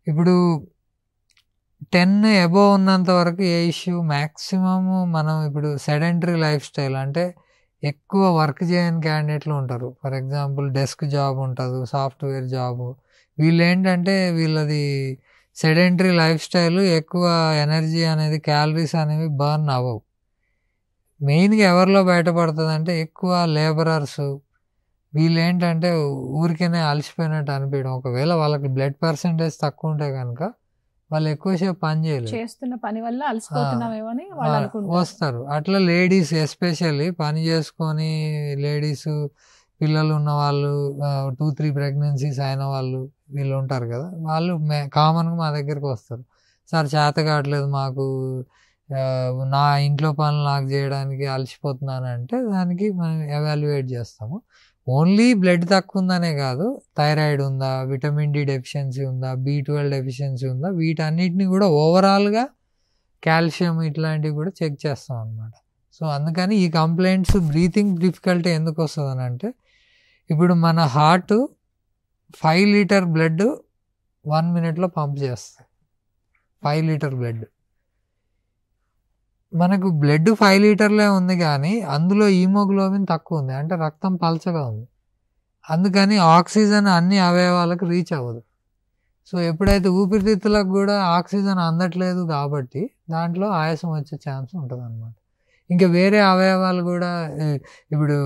ఇప్పుడు 10 అబోవ్ ఉన్నంత వరకు ఏ ఇష్యూ, మ్యాక్సిమమ్ మనం ఇప్పుడు సెడెంటరీ లైఫ్ స్టైల్ అంటే ఎక్కువ వర్క్ చేయని క్యాండిడేట్లు ఉంటారు. ఫర్ ఎగ్జాంపుల్ డెస్క్ జాబ్ ఉంటుంది, సాఫ్ట్వేర్ జాబ్. వీళ్ళు ఏంటంటే వీళ్ళది సెడెంటరీ లైఫ్ స్టైల్, ఎక్కువ ఎనర్జీ అనేది, క్యాలరీస్ అనేవి బర్న్ అవ్వవు. మెయిన్గా ఎవరిలో బయటపడుతుంది అంటే ఎక్కువ లేబరర్స్. వీళ్ళు ఏంటంటే ఊరికేనే అలసిపోయినట్టు అనిపించడం. ఒకవేళ వాళ్ళకి బ్లడ్ పర్సంటేజ్ తక్కువ ఉంటే కనుక వాళ్ళు ఎక్కువసేపు పని చేయలేరు, చేస్తున్న పని వల్ల అలసిపోతున్నామేమో అని వాళ్ళు అనుకుంటారు, వస్తారు. అట్లా లేడీస్ ఎస్పెషల్లీ పని చేసుకొని, లేడీస్, పిల్లలు ఉన్న వాళ్ళు, 2-3 ప్రెగ్నెన్సీస్ అయిన వాళ్ళు, వీళ్ళు ఉంటారు కదా, వాళ్ళు కామన్గా మా దగ్గరికి వస్తారు. సార్ చేత కావట్లేదు మాకు, నా ఇంట్లో పనులు నాకు చేయడానికి అలసిపోతున్నాను అంటే దానికి మనం ఎవాల్యుయేట్ చేస్తాము. ఓన్లీ బ్లడ్ తక్కువ ఉందనే కాదు, థైరాయిడ్ ఉందా, విటమిన్ డి డెఫిషియన్సీ ఉందా, B12 డెఫిషియన్సీ ఉందా, వీటన్నిటిని కూడా ఓవరాల్గా కాల్షియం ఇట్లాంటివి కూడా చెక్ చేస్తాం అనమాట. సో అందుకని ఈ కంప్లైంట్స్, బ్రీతింగ్ డిఫికల్టీ ఎందుకు వస్తుంది అని అంటే, ఇప్పుడు మన హార్ట్ 5 లీటర్ బ్లడ్ 1 మినిట్లో పంప్ చేస్తుంది. 5 లీటర్ బ్లడ్. మనకు బ్లడ్ 5 లీటర్లే ఉంది కానీ అందులో హీమోగ్లోబిన్ తక్కువ ఉంది, అంటే రక్తం పల్చగా ఉంది. అందుకని ఆక్సిజన్ అన్ని అవయవాలకు రీచ్ అవ్వదు. సో ఎప్పుడైతే ఊపిరితిత్తులకు కూడా ఆక్సిజన్ అందట్లేదు కాబట్టి దాంట్లో ఆయాసం వచ్చే ఛాన్స్ ఉంటుంది అనమాట. ఇంకా వేరే అవయవాలు కూడా ఇప్పుడు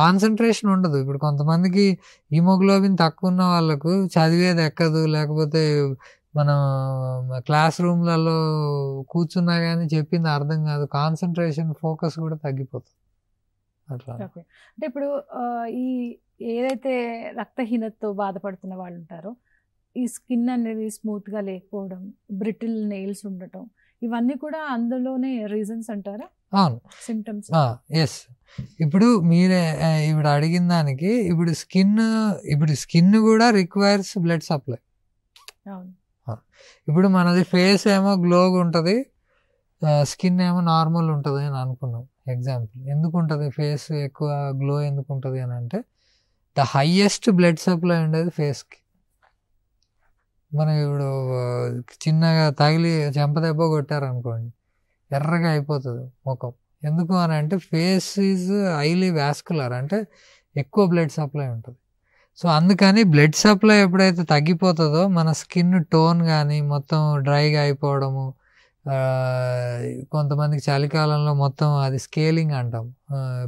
కాన్సన్ట్రేషన్ ఉండదు. ఇప్పుడు కొంతమందికి హీమోగ్లోబిన్ తక్కువ ఉన్న వాళ్ళకు చదివేది ఎక్కదు, లేకపోతే మనం క్లాస్ రూమ్లలో కూర్చున్నా కానీ చెప్పింది అర్థం కాదు, కాన్సన్ట్రేషన్, ఫోకస్ కూడా తగ్గిపోతుంది అట్లా. అంటే ఇప్పుడు ఈ ఏదైతే రక్తహీనతతో బాధపడుతున్న వాళ్ళు ఉంటారో, ఈ స్కిన్ అనేది స్మూత్గా లేకపోవడం, బ్రిటిల్ నెయిల్స్ ఉండటం, ఇవన్నీ కూడా అందులోనే రీజన్స్ అంటారా? అవును, సిమ్టమ్స్. ఎస్. ఇప్పుడు మీరే ఇప్పుడు అడిగిన దానికి, ఇప్పుడు స్కిన్ కూడా రిక్వైర్స్ బ్లడ్ సప్లై. అవును. ఇప్పుడు మనది ఫేస్ ఏమో గ్లోగా ఉంటుంది, స్కిన్ ఏమో నార్మల్ ఉంటుంది అని అనుకున్నాం. ఎగ్జాంపుల్ ఎందుకు ఉంటుంది ఫేస్ ఎక్కువ గ్లో ఎందుకు ఉంటుంది అని అంటే, ద హైయెస్ట్ బ్లడ్ సప్లై ఉండేది ఫేస్కి. మనం ఇప్పుడు చిన్నగా తగిలి చెంపదెబ్బ కొట్టారనుకోండి, ఎర్రగా అయిపోతుంది ముఖం. ఎందుకు అని అంటే ఫేస్ ఈజ్ హైలీ వాస్కులర్, అంటే ఎక్కువ బ్లడ్ సప్లై ఉంటుంది. సో అందుకని బ్లడ్ సప్లై ఎప్పుడైతే తగ్గిపోతుందో మన స్కిన్ టోన్ కానీ మొత్తం డ్రైగా అయిపోవడము, కొంతమందికి చలికాలంలో మొత్తం అది స్కేలింగ్ అంటాం,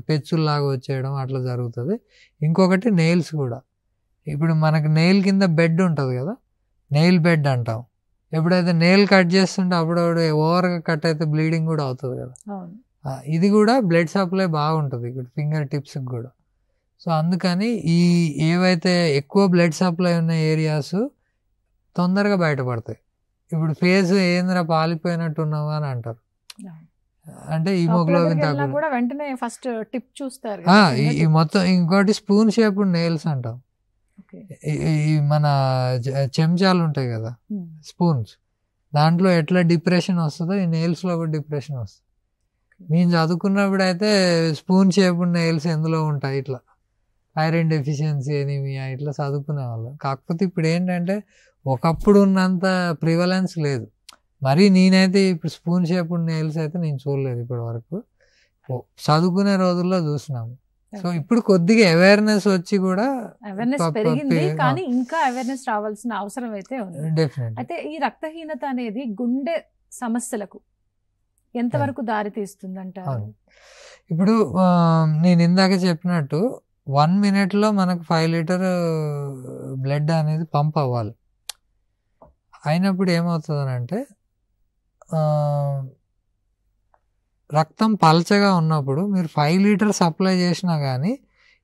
పెచ్చుల్లాగా వచ్చేయడం అట్లా జరుగుతుంది. ఇంకొకటి నెయిల్స్ కూడా. ఇప్పుడు మనకు నెయిల్ కింద బెడ్ ఉంటుంది కదా, నెయిల్ బెడ్ అంటాం. ఎప్పుడైతే నెయిల్ కట్ చేస్తుంటే అప్పుడప్పుడు ఓవర్గా కట్ అయితే బ్లీడింగ్ కూడా అవుతుంది కదా, ఇది కూడా బ్లడ్ సప్లై బాగుంటుంది ఇక్కడ ఫింగర్ టిప్స్కి కూడా. సో అందుకని ఈ ఏవైతే ఎక్కువ బ్లడ్ సప్లై ఉన్న ఏరియాస్ తొందరగా బయటపడతాయి. ఇప్పుడు ఫేస్ ఏంద్రా పాలిపోయినట్టు ఉన్నావా అని అంటారు, అంటే హీమోగ్లోబిన్ తక్కువ. వెంటనే ఫస్ట్ టిప్ చూస్తారు ఈ మొత్తం. ఇంకోటి స్పూన్ షేప్ నెయిల్స్ అంటాం. ఈ మన చెంచాలు ఉంటాయి కదా, స్పూన్స్, దాంట్లో ఎట్లా డిప్రెషన్ వస్తుందో ఈ నెయిల్స్లో కూడా డిప్రెషన్ వస్తుంది. మేము చదువుకున్నప్పుడు అయితే స్పూన్ షేప్ నెయిల్స్ ఎందులో ఉంటాయి, ఇట్లా ఐరన్ డెఫిషియన్సీ, ఎనీమియా, ఇట్లా చదువుకునే వాళ్ళు. కాకపోతే ఇప్పుడు ఏంటంటే ఒకప్పుడు ఉన్నంత ప్రివలెన్స్ లేదు. మరి నేనైతే ఇప్పుడు స్పూన్ షేప్ నెయిల్స్ అయితే నేను చూడలేదు ఇప్పటి వరకు, చదువుకునే రోజుల్లో చూసినాము. సో ఇప్పుడు కొద్దిగా అవేర్నెస్ వచ్చి కూడా పెరిగింది, కానీ ఇంకా అవేర్నెస్ రావాల్సిన అవసరం అయితే ఉంది. డెఫినెట్. అయితే ఈ రక్తహీనత అనేది గుండె సమస్యలకు ఎంతవరకు దారి తీస్తుంది అంటారు? ఇప్పుడు నేను ఇందాక చెప్పినట్టు 1 మినిట్లో మనకు 5 లీటర్ బ్లడ్ అనేది పంప్ అవ్వాలి. అయినప్పుడు ఏమవుతుంది అంటే, రక్తం పల్చగా ఉన్నప్పుడు మీరు 5 లీటర్ సప్లై చేసినా కానీ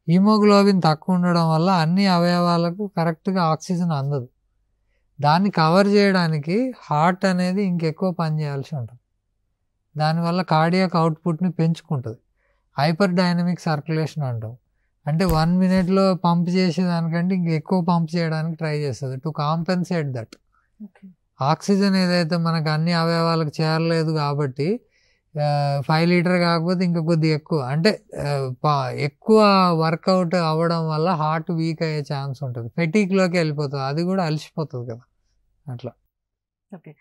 హీమోగ్లోబిన్ తక్కువ ఉండడం వల్ల అన్ని అవయవాలకు కరెక్ట్గా ఆక్సిజన్ అందదు. దాన్ని కవర్ చేయడానికి హార్ట్ అనేది ఇంకెక్కువ పని చేయాల్సి ఉంటుంది. దానివల్ల కార్డియాక్ అవుట్పుట్ని పెంచుకుంటుంది. హైపర్ డైనమిక్ సర్క్యులేషన్ అంటాం. అంటే 1 minute పంప్ చేసేదానికంటే ఇంకా ఎక్కువ పంప్ చేయడానికి ట్రై చేస్తుంది టు కాంపెన్సేట్ దట్. ఆక్సిజన్ ఏదైతే మనకు అన్ని అవయవాలకు చేరలేదు కాబట్టి 5 లీటర్ కాకపోతే ఇంకా కొద్దిగా ఎక్కువ, అంటే ఎక్కువ వర్కౌట్ అవ్వడం వల్ల హార్ట్ వీక్ అయ్యే ఛాన్స్ ఉంటుంది, ఫెటీక్లోకి వెళ్ళిపోతుంది, అది కూడా అలసిపోతుంది కదా అట్లా. ఓకే,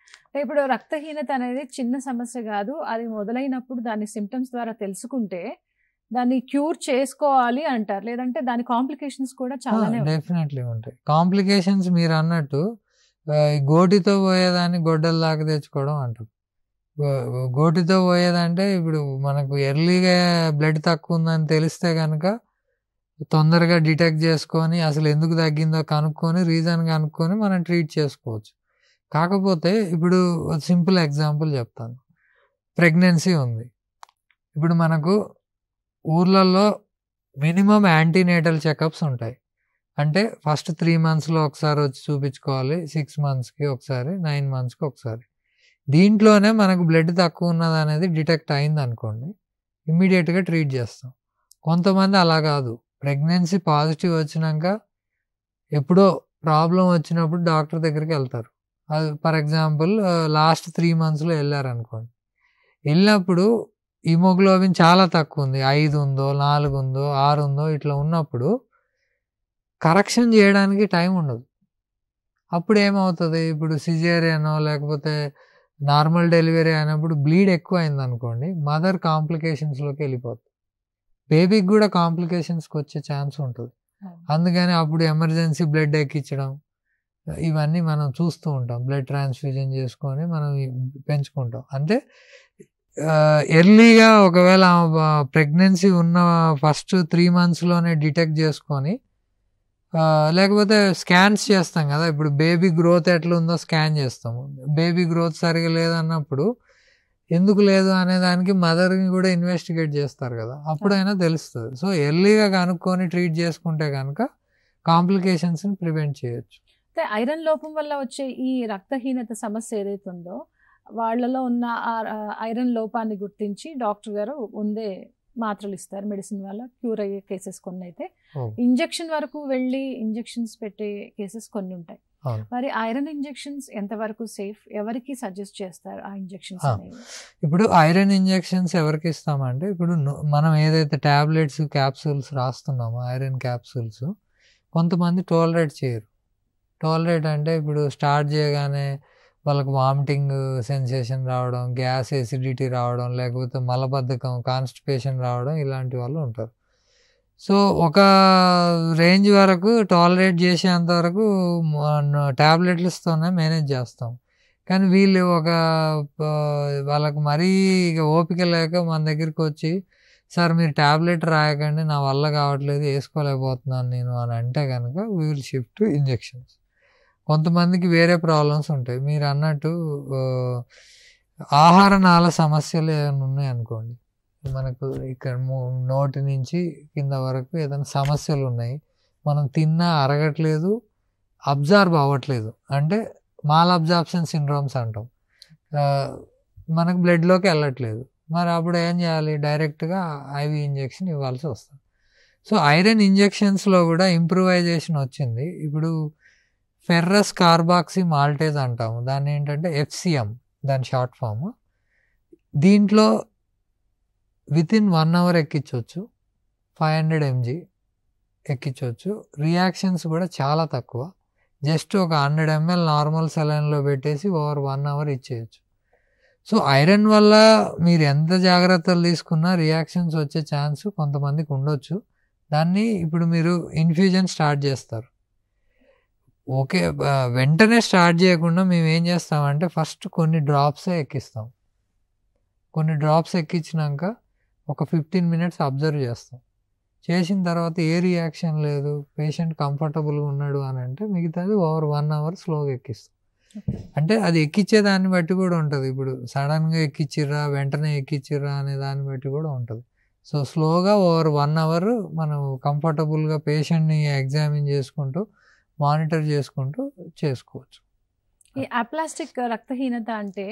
ఇప్పుడు రక్తహీనత అనేది చిన్న సమస్య కాదు, అది మొదలైనప్పుడు దాని సిమ్టమ్స్ ద్వారా తెలుసుకుంటే దాన్ని క్యూర్ చేసుకోవాలి అంటారు, లేదంటే దాని కాంప్లికేషన్స్ కూడా చాలానే డెఫినెట్లీ ఉంటాయి. కాంప్లికేషన్స్ మీరు అన్నట్టు గోటితో పోయేదాన్ని గొడ్డల దాకా తెచ్చుకోవడం అంటారు. గోటితో పోయేదంటే ఇప్పుడు మనకు ఎర్లీగా బ్లడ్ తక్కువ ఉందని తెలిస్తే కనుక తొందరగా డిటెక్ట్ చేసుకొని అసలు ఎందుకు తగ్గిందో కనుక్కొని రీజన్ కనుక్కొని మనం ట్రీట్ చేసుకోవచ్చు. కాకపోతే ఇప్పుడు సింపుల్ ఎగ్జాంపుల్ చెప్తాను. ప్రెగ్నెన్సీ ఉంది, ఇప్పుడు మనకు ఊర్లలో మినిమం యాంటీనేటల్ చెకప్స్ ఉంటాయి. అంటే ఫస్ట్ 3 monthsలో ఒకసారి వచ్చి చూపించుకోవాలి, 6 monthsకి ఒకసారి, 9 monthsకి ఒకసారి. దీంట్లోనే మనకు బ్లడ్ తక్కువ ఉన్నది అనేది డిటెక్ట్ అయింది అనుకోండి, ఇమ్మీడియట్గా ట్రీట్ చేస్తాం. కొంతమంది అలా కాదు, ప్రెగ్నెన్సీ పాజిటివ్ వచ్చినాక ఎప్పుడో ప్రాబ్లం వచ్చినప్పుడు డాక్టర్ దగ్గరికి వెళ్తారు. అది ఫర్ ఎగ్జాంపుల్ లాస్ట్ 3 monthsలో వెళ్ళారనుకోండి, వెళ్ళినప్పుడు హిమోగ్లోబిన్ చాలా తక్కువ ఉంది, 5 ఉందో 4 ఉందో 6 ఉందో ఇట్లా ఉన్నప్పుడు కరెక్షన్ చేయడానికి టైం ఉండదు. అప్పుడు ఏమవుతుంది, ఇప్పుడు సిజేరియనో లేకపోతే నార్మల్ డెలివరీ అయినప్పుడు బ్లీడ్ ఎక్కువ అయింది అనుకోండి, మదర్ కాంప్లికేషన్స్లోకి వెళ్ళిపోతుంది, బేబీకి కూడా కాంప్లికేషన్స్కి వచ్చే ఛాన్స్ ఉంటుంది. అందుకని అప్పుడు ఎమర్జెన్సీ బ్లడ్ ఎక్కించడం ఇవన్నీ మనం చూస్తూ ఉంటాం, బ్లడ్ ట్రాన్స్ఫ్యూజన్ చేసుకొని మనం పెంచుకుంటాం. అంటే ఎర్లీగా ఒకవేళ ప్రెగ్నెన్సీ ఉన్న ఫస్ట్ 3 monthsలోనే డిటెక్ట్ చేసుకొని, లేకపోతే స్కాన్స్ చేస్తాం కదా, ఇప్పుడు బేబీ గ్రోత్ ఎట్లా ఉందో స్కాన్ చేస్తాము, బేబీ గ్రోత్ సరిగా లేదన్నప్పుడు ఎందుకు లేదు అనే దానికి మదర్ని కూడా ఇన్వెస్టిగేట్ చేస్తారు కదా, అప్పుడైనా తెలుస్తుంది. సో ఎర్లీగా కనుక్కొని ట్రీట్ చేసుకుంటే కనుక కాంప్లికేషన్స్ని ప్రివెంట్ చేయొచ్చు. ఐరన్ లోపం వల్ల వచ్చే ఈ రక్తహీనత సమస్య ఏదైతే ఉందో వాళ్ళలో ఉన్న ఐరన్ లోపాన్ని గుర్తించి డాక్టర్ గారు ముందే మాత్రలు ఇస్తారు, మెడిసిన్ వల్ల క్యూర్ అయ్యే కేసెస్ కొన్ని అయితే, ఇంజెక్షన్ వరకు వెళ్ళి ఇంజెక్షన్స్ పెట్టే కేసెస్ కొన్ని ఉంటాయి. మరి ఐరన్ ఇంజెక్షన్స్ ఎంతవరకు సేఫ్, ఎవరికి సజెస్ట్ చేస్తారు ఆ ఇంజెక్షన్స్? ఇప్పుడు ఐరన్ ఇంజెక్షన్స్ ఎవరికి ఇస్తామంటే, ఇప్పుడు మనం ఏదైతే టాబ్లెట్స్ క్యాప్సూల్స్ రాస్తున్నామో ఐరన్ క్యాప్సూల్స్, కొంతమంది టాలరేట్ చేయరు. టాలరేట్ అంటే ఇప్పుడు స్టార్ట్ చేయగానే వాళ్ళకు వామిటింగ్ సెన్సేషన్ రావడం, గ్యాస్ ఎసిడిటీ రావడం, లేకపోతే మలబద్ధకం కాన్స్టిపేషన్ రావడం, ఇలాంటి వాళ్ళు ఉంటారు. సో ఒక రేంజ్ వరకు టాలరేట్ చేసేంత వరకు ట్యాబ్లెట్లతోనే మేనేజ్ చేస్తాం. కానీ వీళ్ళు వాళ్ళకు మరీ ఇక ఓపిక లేక మన దగ్గరికి వచ్చి, సార్ మీరు ట్యాబ్లెట్ రాయకండి, నా వల్ల కావట్లేదు, వేసుకోలేకపోతున్నాను నేను అని అంటే కనుక we will shift to injections. కొంతమందికి వేరే ప్రాబ్లమ్స్ ఉంటాయి, మీరు అన్నట్టు ఆహార నాళ సమస్యలు ఏమైనా ఉన్నాయనుకోండి, మనకు ఇక్కడ నోటి నుంచి కింద వరకు ఏదైనా సమస్యలు ఉన్నాయి, మనం తిన్నా అరగట్లేదు, అబ్జార్బ్ అవ్వట్లేదు, అంటే మాల్ అబ్జార్ప్షన్ సిండ్రోమ్స్ అంటాం, మనకు బ్లడ్లోకి వెళ్ళట్లేదు, మరి అప్పుడు ఏం చేయాలి, డైరెక్ట్గా ఐవి ఇంజెక్షన్ ఇవ్వాల్సి వస్తుంది. సో ఐరన్ ఇంజెక్షన్స్లో కూడా ఇంప్రూవైజేషన్ వచ్చింది. ఇప్పుడు ఫెర్రస్ కార్బాక్సీ మాల్టేజ్ అంటాము, దాన్ని ఏంటంటే FCM దాని షార్ట్ ఫామ్. దీంట్లో వితిన్ 1 hour ఎక్కించవచ్చు, 500 mg ఎక్కించవచ్చు. రియాక్షన్స్ కూడా చాలా తక్కువ, జస్ట్ ఒక 100 ml నార్మల్ సెలైన్లో పెట్టేసి ఓవర్ 1 hour ఇచ్చేయచ్చు. సో ఐరన్ వల్ల మీరు ఎంత జాగ్రత్తలు తీసుకున్నా రియాక్షన్స్ వచ్చే ఛాన్స్ కొంతమందికి ఉండొచ్చు. దాన్ని ఇప్పుడు మీరు ఇన్ఫ్యూజన్ స్టార్ట్ చేస్తారు, ఓకే, వెంటనే స్టార్ట్ చేయకుండా మేము ఏం చేస్తామంటే ఫస్ట్ కొన్ని డ్రాప్సే ఎక్కిస్తాం. కొన్ని డ్రాప్స్ ఎక్కించినాక ఒక 15 minutes అబ్జర్వ్ చేస్తాం. చేసిన తర్వాత ఏ రియాక్షన్ లేదు, పేషెంట్ కంఫర్టబుల్గా ఉన్నాడు అని అంటే మిగతాది ఓవర్ 1 hour స్లోగా ఎక్కిస్తాం. అంటే అది ఎక్కించే దాన్ని బట్టి కూడా ఉంటుంది, ఇప్పుడు సడన్గా ఎక్కిచ్చిర్రా వెంటనే ఎక్కిచ్చిర్రా అనే దాన్ని బట్టి కూడా ఉంటుంది. సో స్లోగా ఓవర్ 1 hour మనం కంఫర్టబుల్గా పేషెంట్ని ఎగ్జామిన్ చేసుకుంటూ మానిటర్ చేసుకుంటూ చేసుకోవచ్చు. ఈ అప్లాస్టిక్ రక్తహీనత అంటే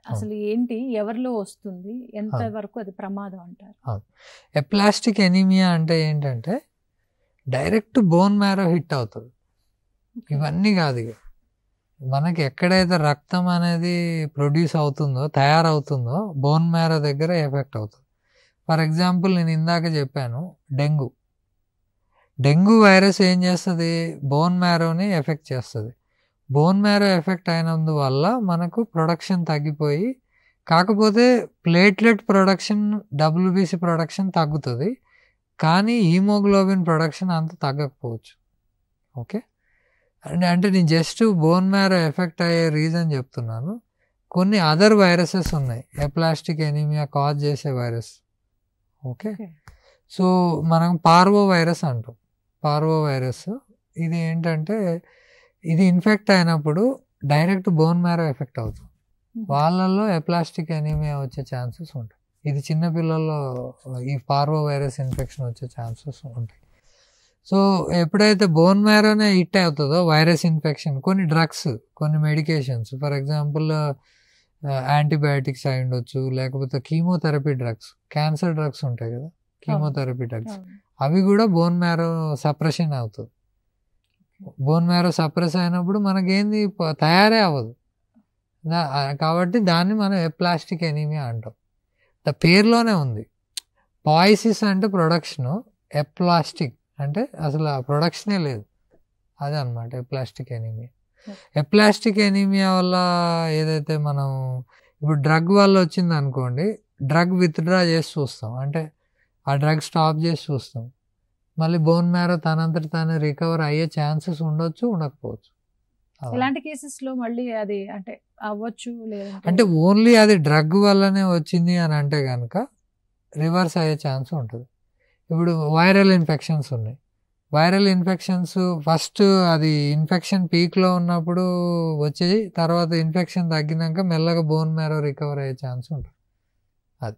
అసలు ఏంటి, ఎవరిలో వస్తుంది, ఎంత వరకు అది ప్రమాదం అంటారు? ఎప్లాస్టిక్ ఎనీమియా అంటే ఏంటంటే, డైరెక్ట్ బోన్ మ్యారో హిట్ అవుతుంది. ఇవన్నీ కాదు, ఇక మనకి ఎక్కడైతే రక్తం అనేది ప్రొడ్యూస్ అవుతుందో, తయారవుతుందో, బోన్ మ్యారో దగ్గర ఎఫెక్ట్ అవుతుంది. ఫర్ ఎగ్జాంపుల్ నేను ఇందాక చెప్పాను డెంగ్యూ వైరస్ ఏం చేస్తుంది, బోన్ మ్యారోని ఎఫెక్ట్ చేస్తుంది. బోన్ మ్యారో ఎఫెక్ట్ అయినందువల్ల మనకు ప్రొడక్షన్ తగ్గిపోయి, కాకపోతే ప్లేట్లెట్ ప్రొడక్షన్, WBC ప్రొడక్షన్ తగ్గుతుంది, కానీ హీమోగ్లోబిన్ ప్రొడక్షన్ అంత తగ్గకపోవచ్చు. ఓకే, అంటే నేను జస్ట్ బోన్ మ్యారో ఎఫెక్ట్ అయ్యే రీజన్ చెప్తున్నాను. కొన్ని అదర్ వైరసెస్ ఉన్నాయి ఎప్లాస్టిక్ ఎనీమియా కాజ్ చేసే వైరస్. ఓకే, సో మనం పార్వో వైరస్ అంటాం. పార్వో వైరస్ ఇది ఏంటంటే, ఇది ఇన్ఫెక్ట్ అయినప్పుడు డైరెక్ట్ బోన్ మ్యారో ఎఫెక్ట్ అవుతుంది. వాళ్ళల్లో ఎప్లాస్టిక్ ఎనీమియా వచ్చే ఛాన్సెస్ ఉంటాయి. ఇది చిన్నపిల్లల్లో ఈ పార్వో వైరస్ ఇన్ఫెక్షన్ వచ్చే ఛాన్సెస్ ఉంటాయి. సో ఎప్పుడైతే బోన్ మ్యారోనే హిట్ అవుతుందో వైరస్ ఇన్ఫెక్షన్, కొన్ని డ్రగ్స్, కొన్ని మెడికేషన్స్, ఫర్ ఎగ్జాంపుల్ యాంటీబయాటిక్స్ అయి ఉండొచ్చు, లేకపోతే కీమోథెరపీ డ్రగ్స్, క్యాన్సర్ డ్రగ్స్ ఉంటాయి కదా, కీమోథెరపీ డ్రగ్స్, అవి కూడా బోన్ మ్యారో సప్రెషన్ అవుతుంది. బోన్ మ్యారో సప్రెస్ అయినప్పుడు మనకేంది తయారే అవ్వదు, కాబట్టి దాన్ని మనం ఎప్లాస్టిక్ ఎనీమియా అంటాం. పేరులోనే ఉంది, పాయిసిస్ అంటే ప్రొడక్షను, ఎప్లాస్టిక్ అంటే అసలు ఆ ప్రొడక్షనే లేదు, అదే అనమాట ఎప్లాస్టిక్ ఎనీమియా. ఎప్లాస్టిక్ ఎనీమియా వల్ల ఏదైతే మనం ఇప్పుడు డ్రగ్ వల్ల వచ్చింది అనుకోండి, డ్రగ్ విత్డ్రా చేసి చూస్తాం, అంటే ఆ డ్రగ్ స్టాప్ చేసి చూస్తాం, మళ్ళీ బోన్ మ్యారో తనంతట తాను రికవర్ అయ్యే ఛాన్సెస్ ఉండొచ్చు, ఉండకపోవచ్చు. ఇలాంటి కేసెస్లో మళ్ళీ అది అంటే అవ్వచ్చు, అంటే ఓన్లీ అది డ్రగ్ వల్లనే వచ్చింది అని అంటే కనుక రివర్స్ అయ్యే ఛాన్స్ ఉంటుంది. ఇప్పుడు వైరల్ ఇన్ఫెక్షన్స్ ఉన్నాయి. వైరల్ ఇన్ఫెక్షన్స్ ఫస్ట్ అది ఇన్ఫెక్షన్ పీక్లో ఉన్నప్పుడు వచ్చేది, తర్వాత ఇన్ఫెక్షన్ తగ్గినాక మెల్లగా బోన్ మ్యారో రికవర్ అయ్యే ఛాన్స్ ఉంటుంది. అది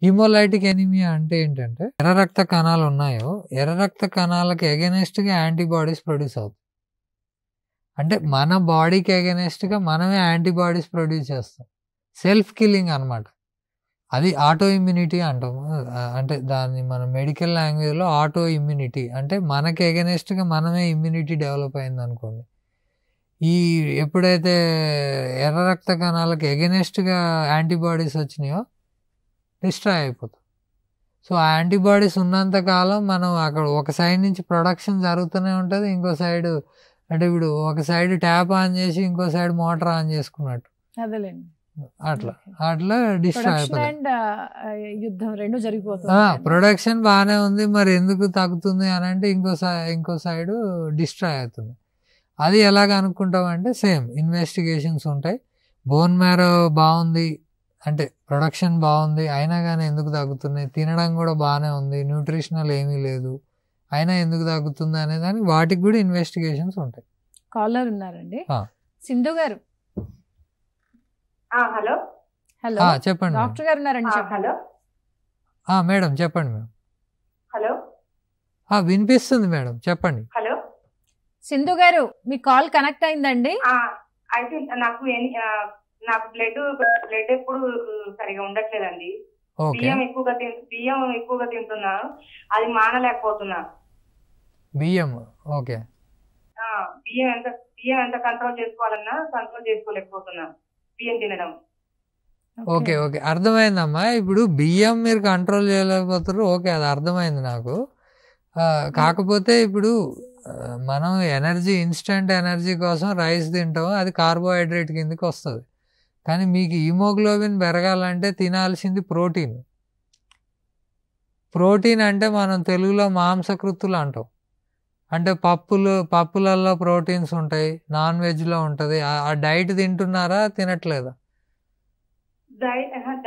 హిమోలైటిక్ ఎనీమియా అంటే ఏంటంటే, ఎర్ర రక్త కణాలు ఉన్నాయో, ఎర్ర రక్త కణాలకు ఎగెనెస్ట్గా యాంటీబాడీస్ ప్రొడ్యూస్ అవుతాయి. అంటే మన బాడీకి ఎగెనెస్ట్గా మనమే యాంటీబాడీస్ ప్రొడ్యూస్ చేస్తాం, సెల్ఫ్ కిల్లింగ్ అనమాట. అది ఆటో ఇమ్యూనిటీ అంటాము. అంటే దాన్ని మన మెడికల్ లాంగ్వేజ్లో ఆటో ఇమ్యూనిటీ అంటే మనకి ఎగెనెస్ట్గా మనమే ఇమ్యూనిటీ డెవలప్ అయింది అనుకోండి. ఈ ఎప్పుడైతే ఎర్ర రక్త కణాలకు ఎగెనెస్ట్గా యాంటీబాడీస్ వచ్చినాయో డిస్ట్రాయ్ అయిపోతుంది. సో ఆ యాంటీబాడీస్ ఉన్నంతకాలం మనం అక్కడ ఒక సైడ్ నుంచి ప్రొడక్షన్ జరుగుతూనే ఉంటుంది, ఇంకో సైడ్ అంటే ఇప్పుడు ఒక సైడ్ ట్యాప్ ఆన్ చేసి ఇంకో సైడ్ మోటార్ ఆన్ చేసుకున్నట్టు, అట్లా డిస్ట్రాయ్ అయిపోతుంది. యుద్ధం రెండు జరిగిపోతుంది. ప్రొడక్షన్ బాగానే ఉంది, మరి ఎందుకు తగ్గుతుంది అని అంటే ఇంకో సైడ్ డిస్ట్రాయ్ అవుతుంది. అది ఎలాగ అనుకుంటామంటే సేమ్ ఇన్వెస్టిగేషన్స్ ఉంటాయి. బోన్ మ్యారో బాగుంది అంటే ప్రొడక్షన్ బాగుంది, అయినా కానీ ఎందుకు తగ్గుతున్నాయి, తినడం కూడా బాగానే ఉంది, న్యూట్రిషనల్ ఏమీ లేదు, అయినా ఎందుకు తగ్గుతుంది అనే దానికి వాటికి కూడా ఇన్వెస్టిగేషన్స్ ఉంటాయి. కాలర్ ఉన్నారండి, సింధు గారు. హలో హలో చెప్పండి డాక్టర్ గారు ఉన్నారండి. హలో మేడం చెప్పండి మేడం. హలో వినిపిస్తుంది మేడం, చెప్పండి. హలో సింధు గారు, మీ కాల్ కనెక్ట్ అయిందండి. అయితే నాకు బ్లడ్ ఎప్పుడు సరిగా ఉండట్లేదండి. బియ్యం ఎక్కువగా తింటున్నా, అది మానలేకపోతున్నా. బియ్యం ఓకే, బియ్యం ఎంత కంట్రోల్ చేసుకోవాలన్నా కంట్రోల్ చేసుకోలేకపోతున్నా బియ్యం తినడం. ఓకే అర్థమైందమ్మా. ఇప్పుడు బియ్యం మీరు కంట్రోల్ చేయలేకపోతారు, ఓకే అది అర్థమైంది నాకు. కాకపోతే ఇప్పుడు మనం ఎనర్జీ, ఇన్స్టెంట్ ఎనర్జీ కోసం రైస్ తింటాం, అది కార్బోహైడ్రేట్ కిందకి వస్తుంది. కానీ మీకు హిమోగ్లోబిన్ పెరగాలంటే తినాల్సింది ప్రోటీన్ అంటే మనం తెలుగులో మాంసకృతులు అంటాం. అంటే పప్పులలో ప్రోటీన్స్ ఉంటాయి, నాన్ వెజ్లో ఉంటుంది. ఆ డైట్ తింటున్నారా, తినట్లేదా?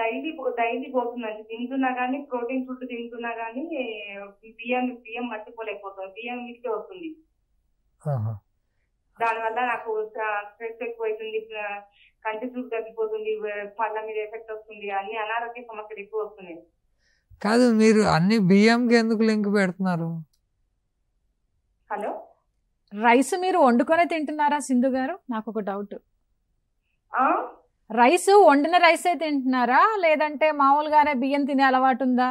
డైలీ పోతుందండి, తింటున్నా కానీ ప్రోటీన్ ఫుడ్ తింటున్నా కానీ బియ్యం మర్చిపోలేకపోతుంది, బియ్యం మీదకే వస్తుంది. దానివల్ల నాకు స్ట్రెస్ ఎక్కువైతుంది, కంటి చూపు తగ్గిపోతుంది, పళ్ళ మీద ఎఫెక్ట్ వస్తుంది, అన్ని అనారోగ్య సమస్యలు ఎక్కువ వస్తున్నాయి. కాదు, మీరు అన్ని బియ్యంకి ఎందుకు లింక్ పెడుతున్నారు? హలో, రైస్ మీరు వండుకొనే తింటున్నారా సింధు గారు? నాకు ఒక డౌట్. రైస్ వండిన రైసే తింటున్నారా, లేదంటే మామూలుగానే బియ్యం తినే అలవాటు ఉందా?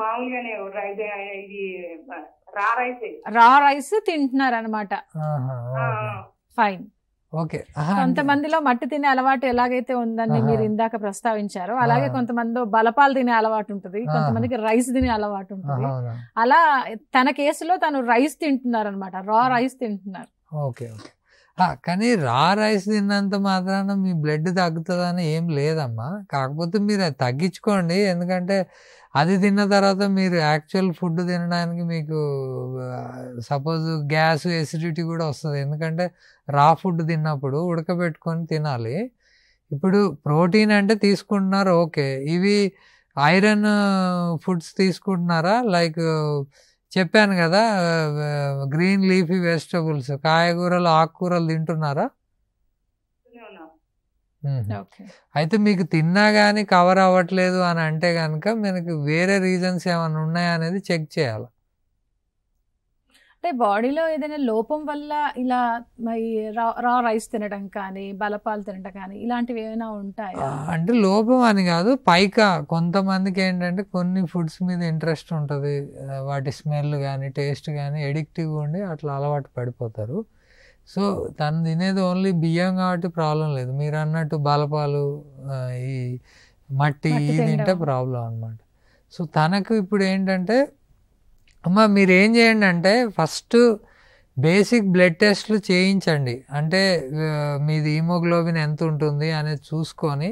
మామూలుగానే రైస్ ఇది రా రైస్. రా రైస్ తింటున్నారు అనమాట. ఫైన్. ఓకే. కొంతమందిలో మట్టి తినే అలవాటు ఎలాగైతే ఉందని మీరు ఇందాక ప్రస్తావించారో అలాగే కొంతమంది బలపాలు తినే అలవాటు ఉంటుంది, కొంతమందికి రైస్ తినే అలవాటు ఉంటుంది. అలా తన కేసులో తను రైస్ తింటున్నారు అనమాట, రా రైస్ తింటున్నారు. Okay okay. కానీ రా రైస్ తిన్నంత మాత్రాన మీ బ్లడ్ తగ్గుతుందని ఏం లేదమ్మా. కాకపోతే మీరు అది తగ్గించుకోండి. ఎందుకంటే అది తిన్న తర్వాత మీరు యాక్చువల్ ఫుడ్ తినడానికి మీకు సపోజ్ గ్యాస్, ఎసిడిటీ కూడా వస్తుంది. ఎందుకంటే రా ఫుడ్ తిన్నప్పుడు ఉడకబెట్టుకొని తినాలి. ఇప్పుడు ప్రోటీన్ అంటే తీసుకుంటున్నారు, ఓకే. ఇవి ఐరన్ ఫుడ్స్ తీసుకుంటున్నారా? లైక్ చెప్పాను కదా, గ్రీన్ లీఫీ వెజిటబుల్స్, కాయగూరలు, ఆకుకూరలు తింటున్నారా? అయితే మీకు తిన్నా కానీ కవర్ అవ్వట్లేదు అని అంటే కనుక మనకి వేరే రీజన్స్ ఏమైనా ఉన్నాయా అనేది చెక్ చేయాలి. అంటే బాడీలో ఏదైనా లోపం వల్ల ఇలా రా రైస్ తినడం కానీ బలపాలు తినడం కానీ ఇలాంటివి ఏమైనా ఉంటాయా? అంటే లోపం అని కాదు, పైగా కొంతమందికి ఏంటంటే కొన్ని ఫుడ్స్ మీద ఇంట్రెస్ట్ ఉంటుంది, వాటి స్మెల్ కానీ టేస్ట్ కానీ ఎడిక్టివ్ ఉండి అట్లా అలవాటు పడిపోతారు. సో తను తినేది ఓన్లీ బియ్యం కాబట్టి ప్రాబ్లం లేదు. మీరు అన్నట్టు బలపాలు, ఈ మట్టి తింటే ప్రాబ్లం అనమాట. సో తనకు ఇప్పుడు ఏంటంటే అమ్మ మీరు ఏం చేయండి అంటే ఫస్ట్ బేసిక్ బ్లడ్ టెస్ట్లు చేయించండి. అంటే మీది హీమోగ్లోబిన్ ఎంత ఉంటుంది అనేది చూసుకొని,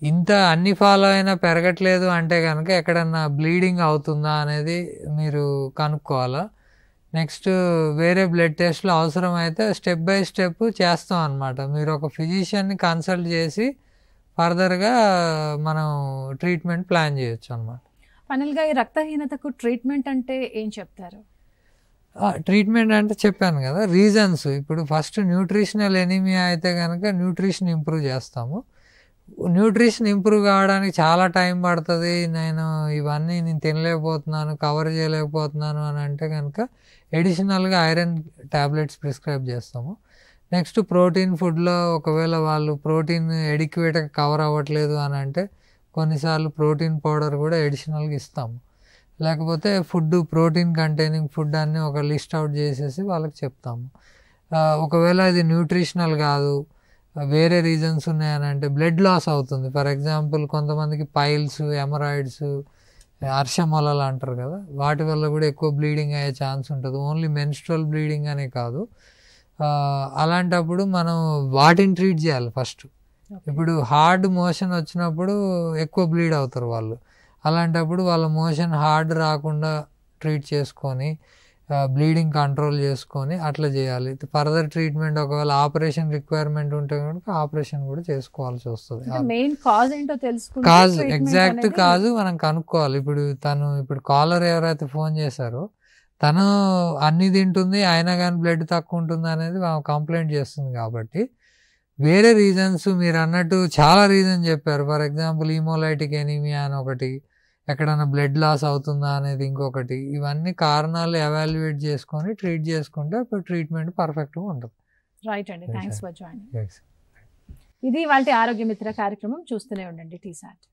ఇంత అన్ని ఫాలో అయినా పెరగట్లేదు అంటే కనుక ఎక్కడన్నా బ్లీడింగ్ అవుతుందా అనేది మీరు కనుక్కోవాలా. నెక్స్ట్ వేరే బ్లడ్ టెస్ట్లు అవసరం అయితే స్టెప్ బై స్టెప్ చేస్తాం అనమాట. మీరు ఒక ఫిజిషియన్ని కన్సల్ట్ చేసి ఫర్దర్గా మనం ట్రీట్మెంట్ ప్లాన్ చేయొచ్చు అనమాట. ఫైనల్గా ఈ రక్తహీనతకు ట్రీట్మెంట్ అంటే ఏం చెప్తారు? ట్రీట్మెంట్ అంటే చెప్పాను కదా రీజన్స్. ఇప్పుడు ఫస్ట్ న్యూట్రిషనల్ ఎనీమియా అయితే కనుక న్యూట్రిషన్ ఇంప్రూవ్ చేస్తాము. న్యూట్రిషన్ ఇంప్రూవ్ కావడానికి చాలా టైం పడుతుంది, నేను ఇవన్నీ నేను తినలేకపోతున్నాను, కవర్ చేయలేకపోతున్నాను అని అంటే కనుక ఎడిషనల్గా ఐరన్ ట్యాబ్లెట్స్ ప్రిస్క్రైబ్ చేస్తాము. నెక్స్ట్ ప్రోటీన్ ఫుడ్లో ఒకవేళ వాళ్ళు ప్రోటీన్ ఎడిక్వేట్గా కవర్ అవ్వట్లేదు అని అంటే కొన్నిసార్లు ప్రోటీన్ పౌడర్ కూడా ఎడిషనల్గా ఇస్తాము. లేకపోతే ఫుడ్, ప్రోటీన్ కంటైనింగ్ ఫుడ్ అన్నీ ఒక లిస్ట్ అవుట్ చేసేసి వాళ్ళకి చెప్తాము. ఒకవేళ ఇది న్యూట్రిషనల్ కాదు, వేరే రీజన్స్ ఉన్నాయని అంటే బ్లడ్ లాస్ అవుతుంది. ఫర్ ఎగ్జాంపుల్ కొంతమందికి పైల్స్, ఎమరాయిడ్స్, అర్షమొలలు అంటారు కదా, వాటి వల్ల కూడా ఎక్కువ బ్లీడింగ్ అయ్యే ఛాన్స్ ఉంటుంది. ఓన్లీ మెన్స్ట్రల్ బ్లీడింగ్ అనే కాదు. అలాంటప్పుడు మనం వాటిని ట్రీట్ చేయాలి ఫస్ట్. ఇప్పుడు హార్డ్ మోషన్ వచ్చినప్పుడు ఎక్కువ బ్లీడ్ అవుతారు వాళ్ళు. అలాంటప్పుడు వాళ్ళ మోషన్ హార్డ్ రాకుండా ట్రీట్ చేసుకొని బ్లీడింగ్ కంట్రోల్ చేసుకొని అట్లా చేయాలి. ఫర్దర్ ట్రీట్మెంట్ ఒకవేళ ఆపరేషన్ రిక్వైర్మెంట్ ఉంటే కనుక ఆపరేషన్ కూడా చేసుకోవాల్సి వస్తుంది. కాజ్ ఎగ్జాక్ట్ కాదు మనం కనుక్కోవాలి. ఇప్పుడు కాలర్ ఎవరైతే ఫోన్ చేశారో తను అన్ని తింటుంది అయినా కానీ బ్లడ్ తక్కువ ఉంటుంది అనేది కంప్లైంట్ చేస్తుంది. కాబట్టి వేరే రీజన్స్ మీరు అన్నట్టు చాలా రీజన్ చెప్పారు. ఫర్ ఎగ్జాంపుల్ హీమోలైటిక్ ఎనీమియా అని ఒకటి, ఎక్కడైనా బ్లడ్ లాస్ అవుతుందా అనేది ఇంకొకటి. ఇవన్నీ కారణాలు ఎవాల్యుయేట్ చేసుకొని ట్రీట్ చేసుకుంటే అప్పుడు ట్రీట్మెంట్ పర్ఫెక్ట్గా ఉంటుంది. రైట్ అండి, థ్యాంక్స్ ఫర్ జాయినింగ్. ఇది వాళ్ళ ఆరోగ్య మిత్ర కార్యక్రమం. చూస్తూనే ఉండండి టీసాట్.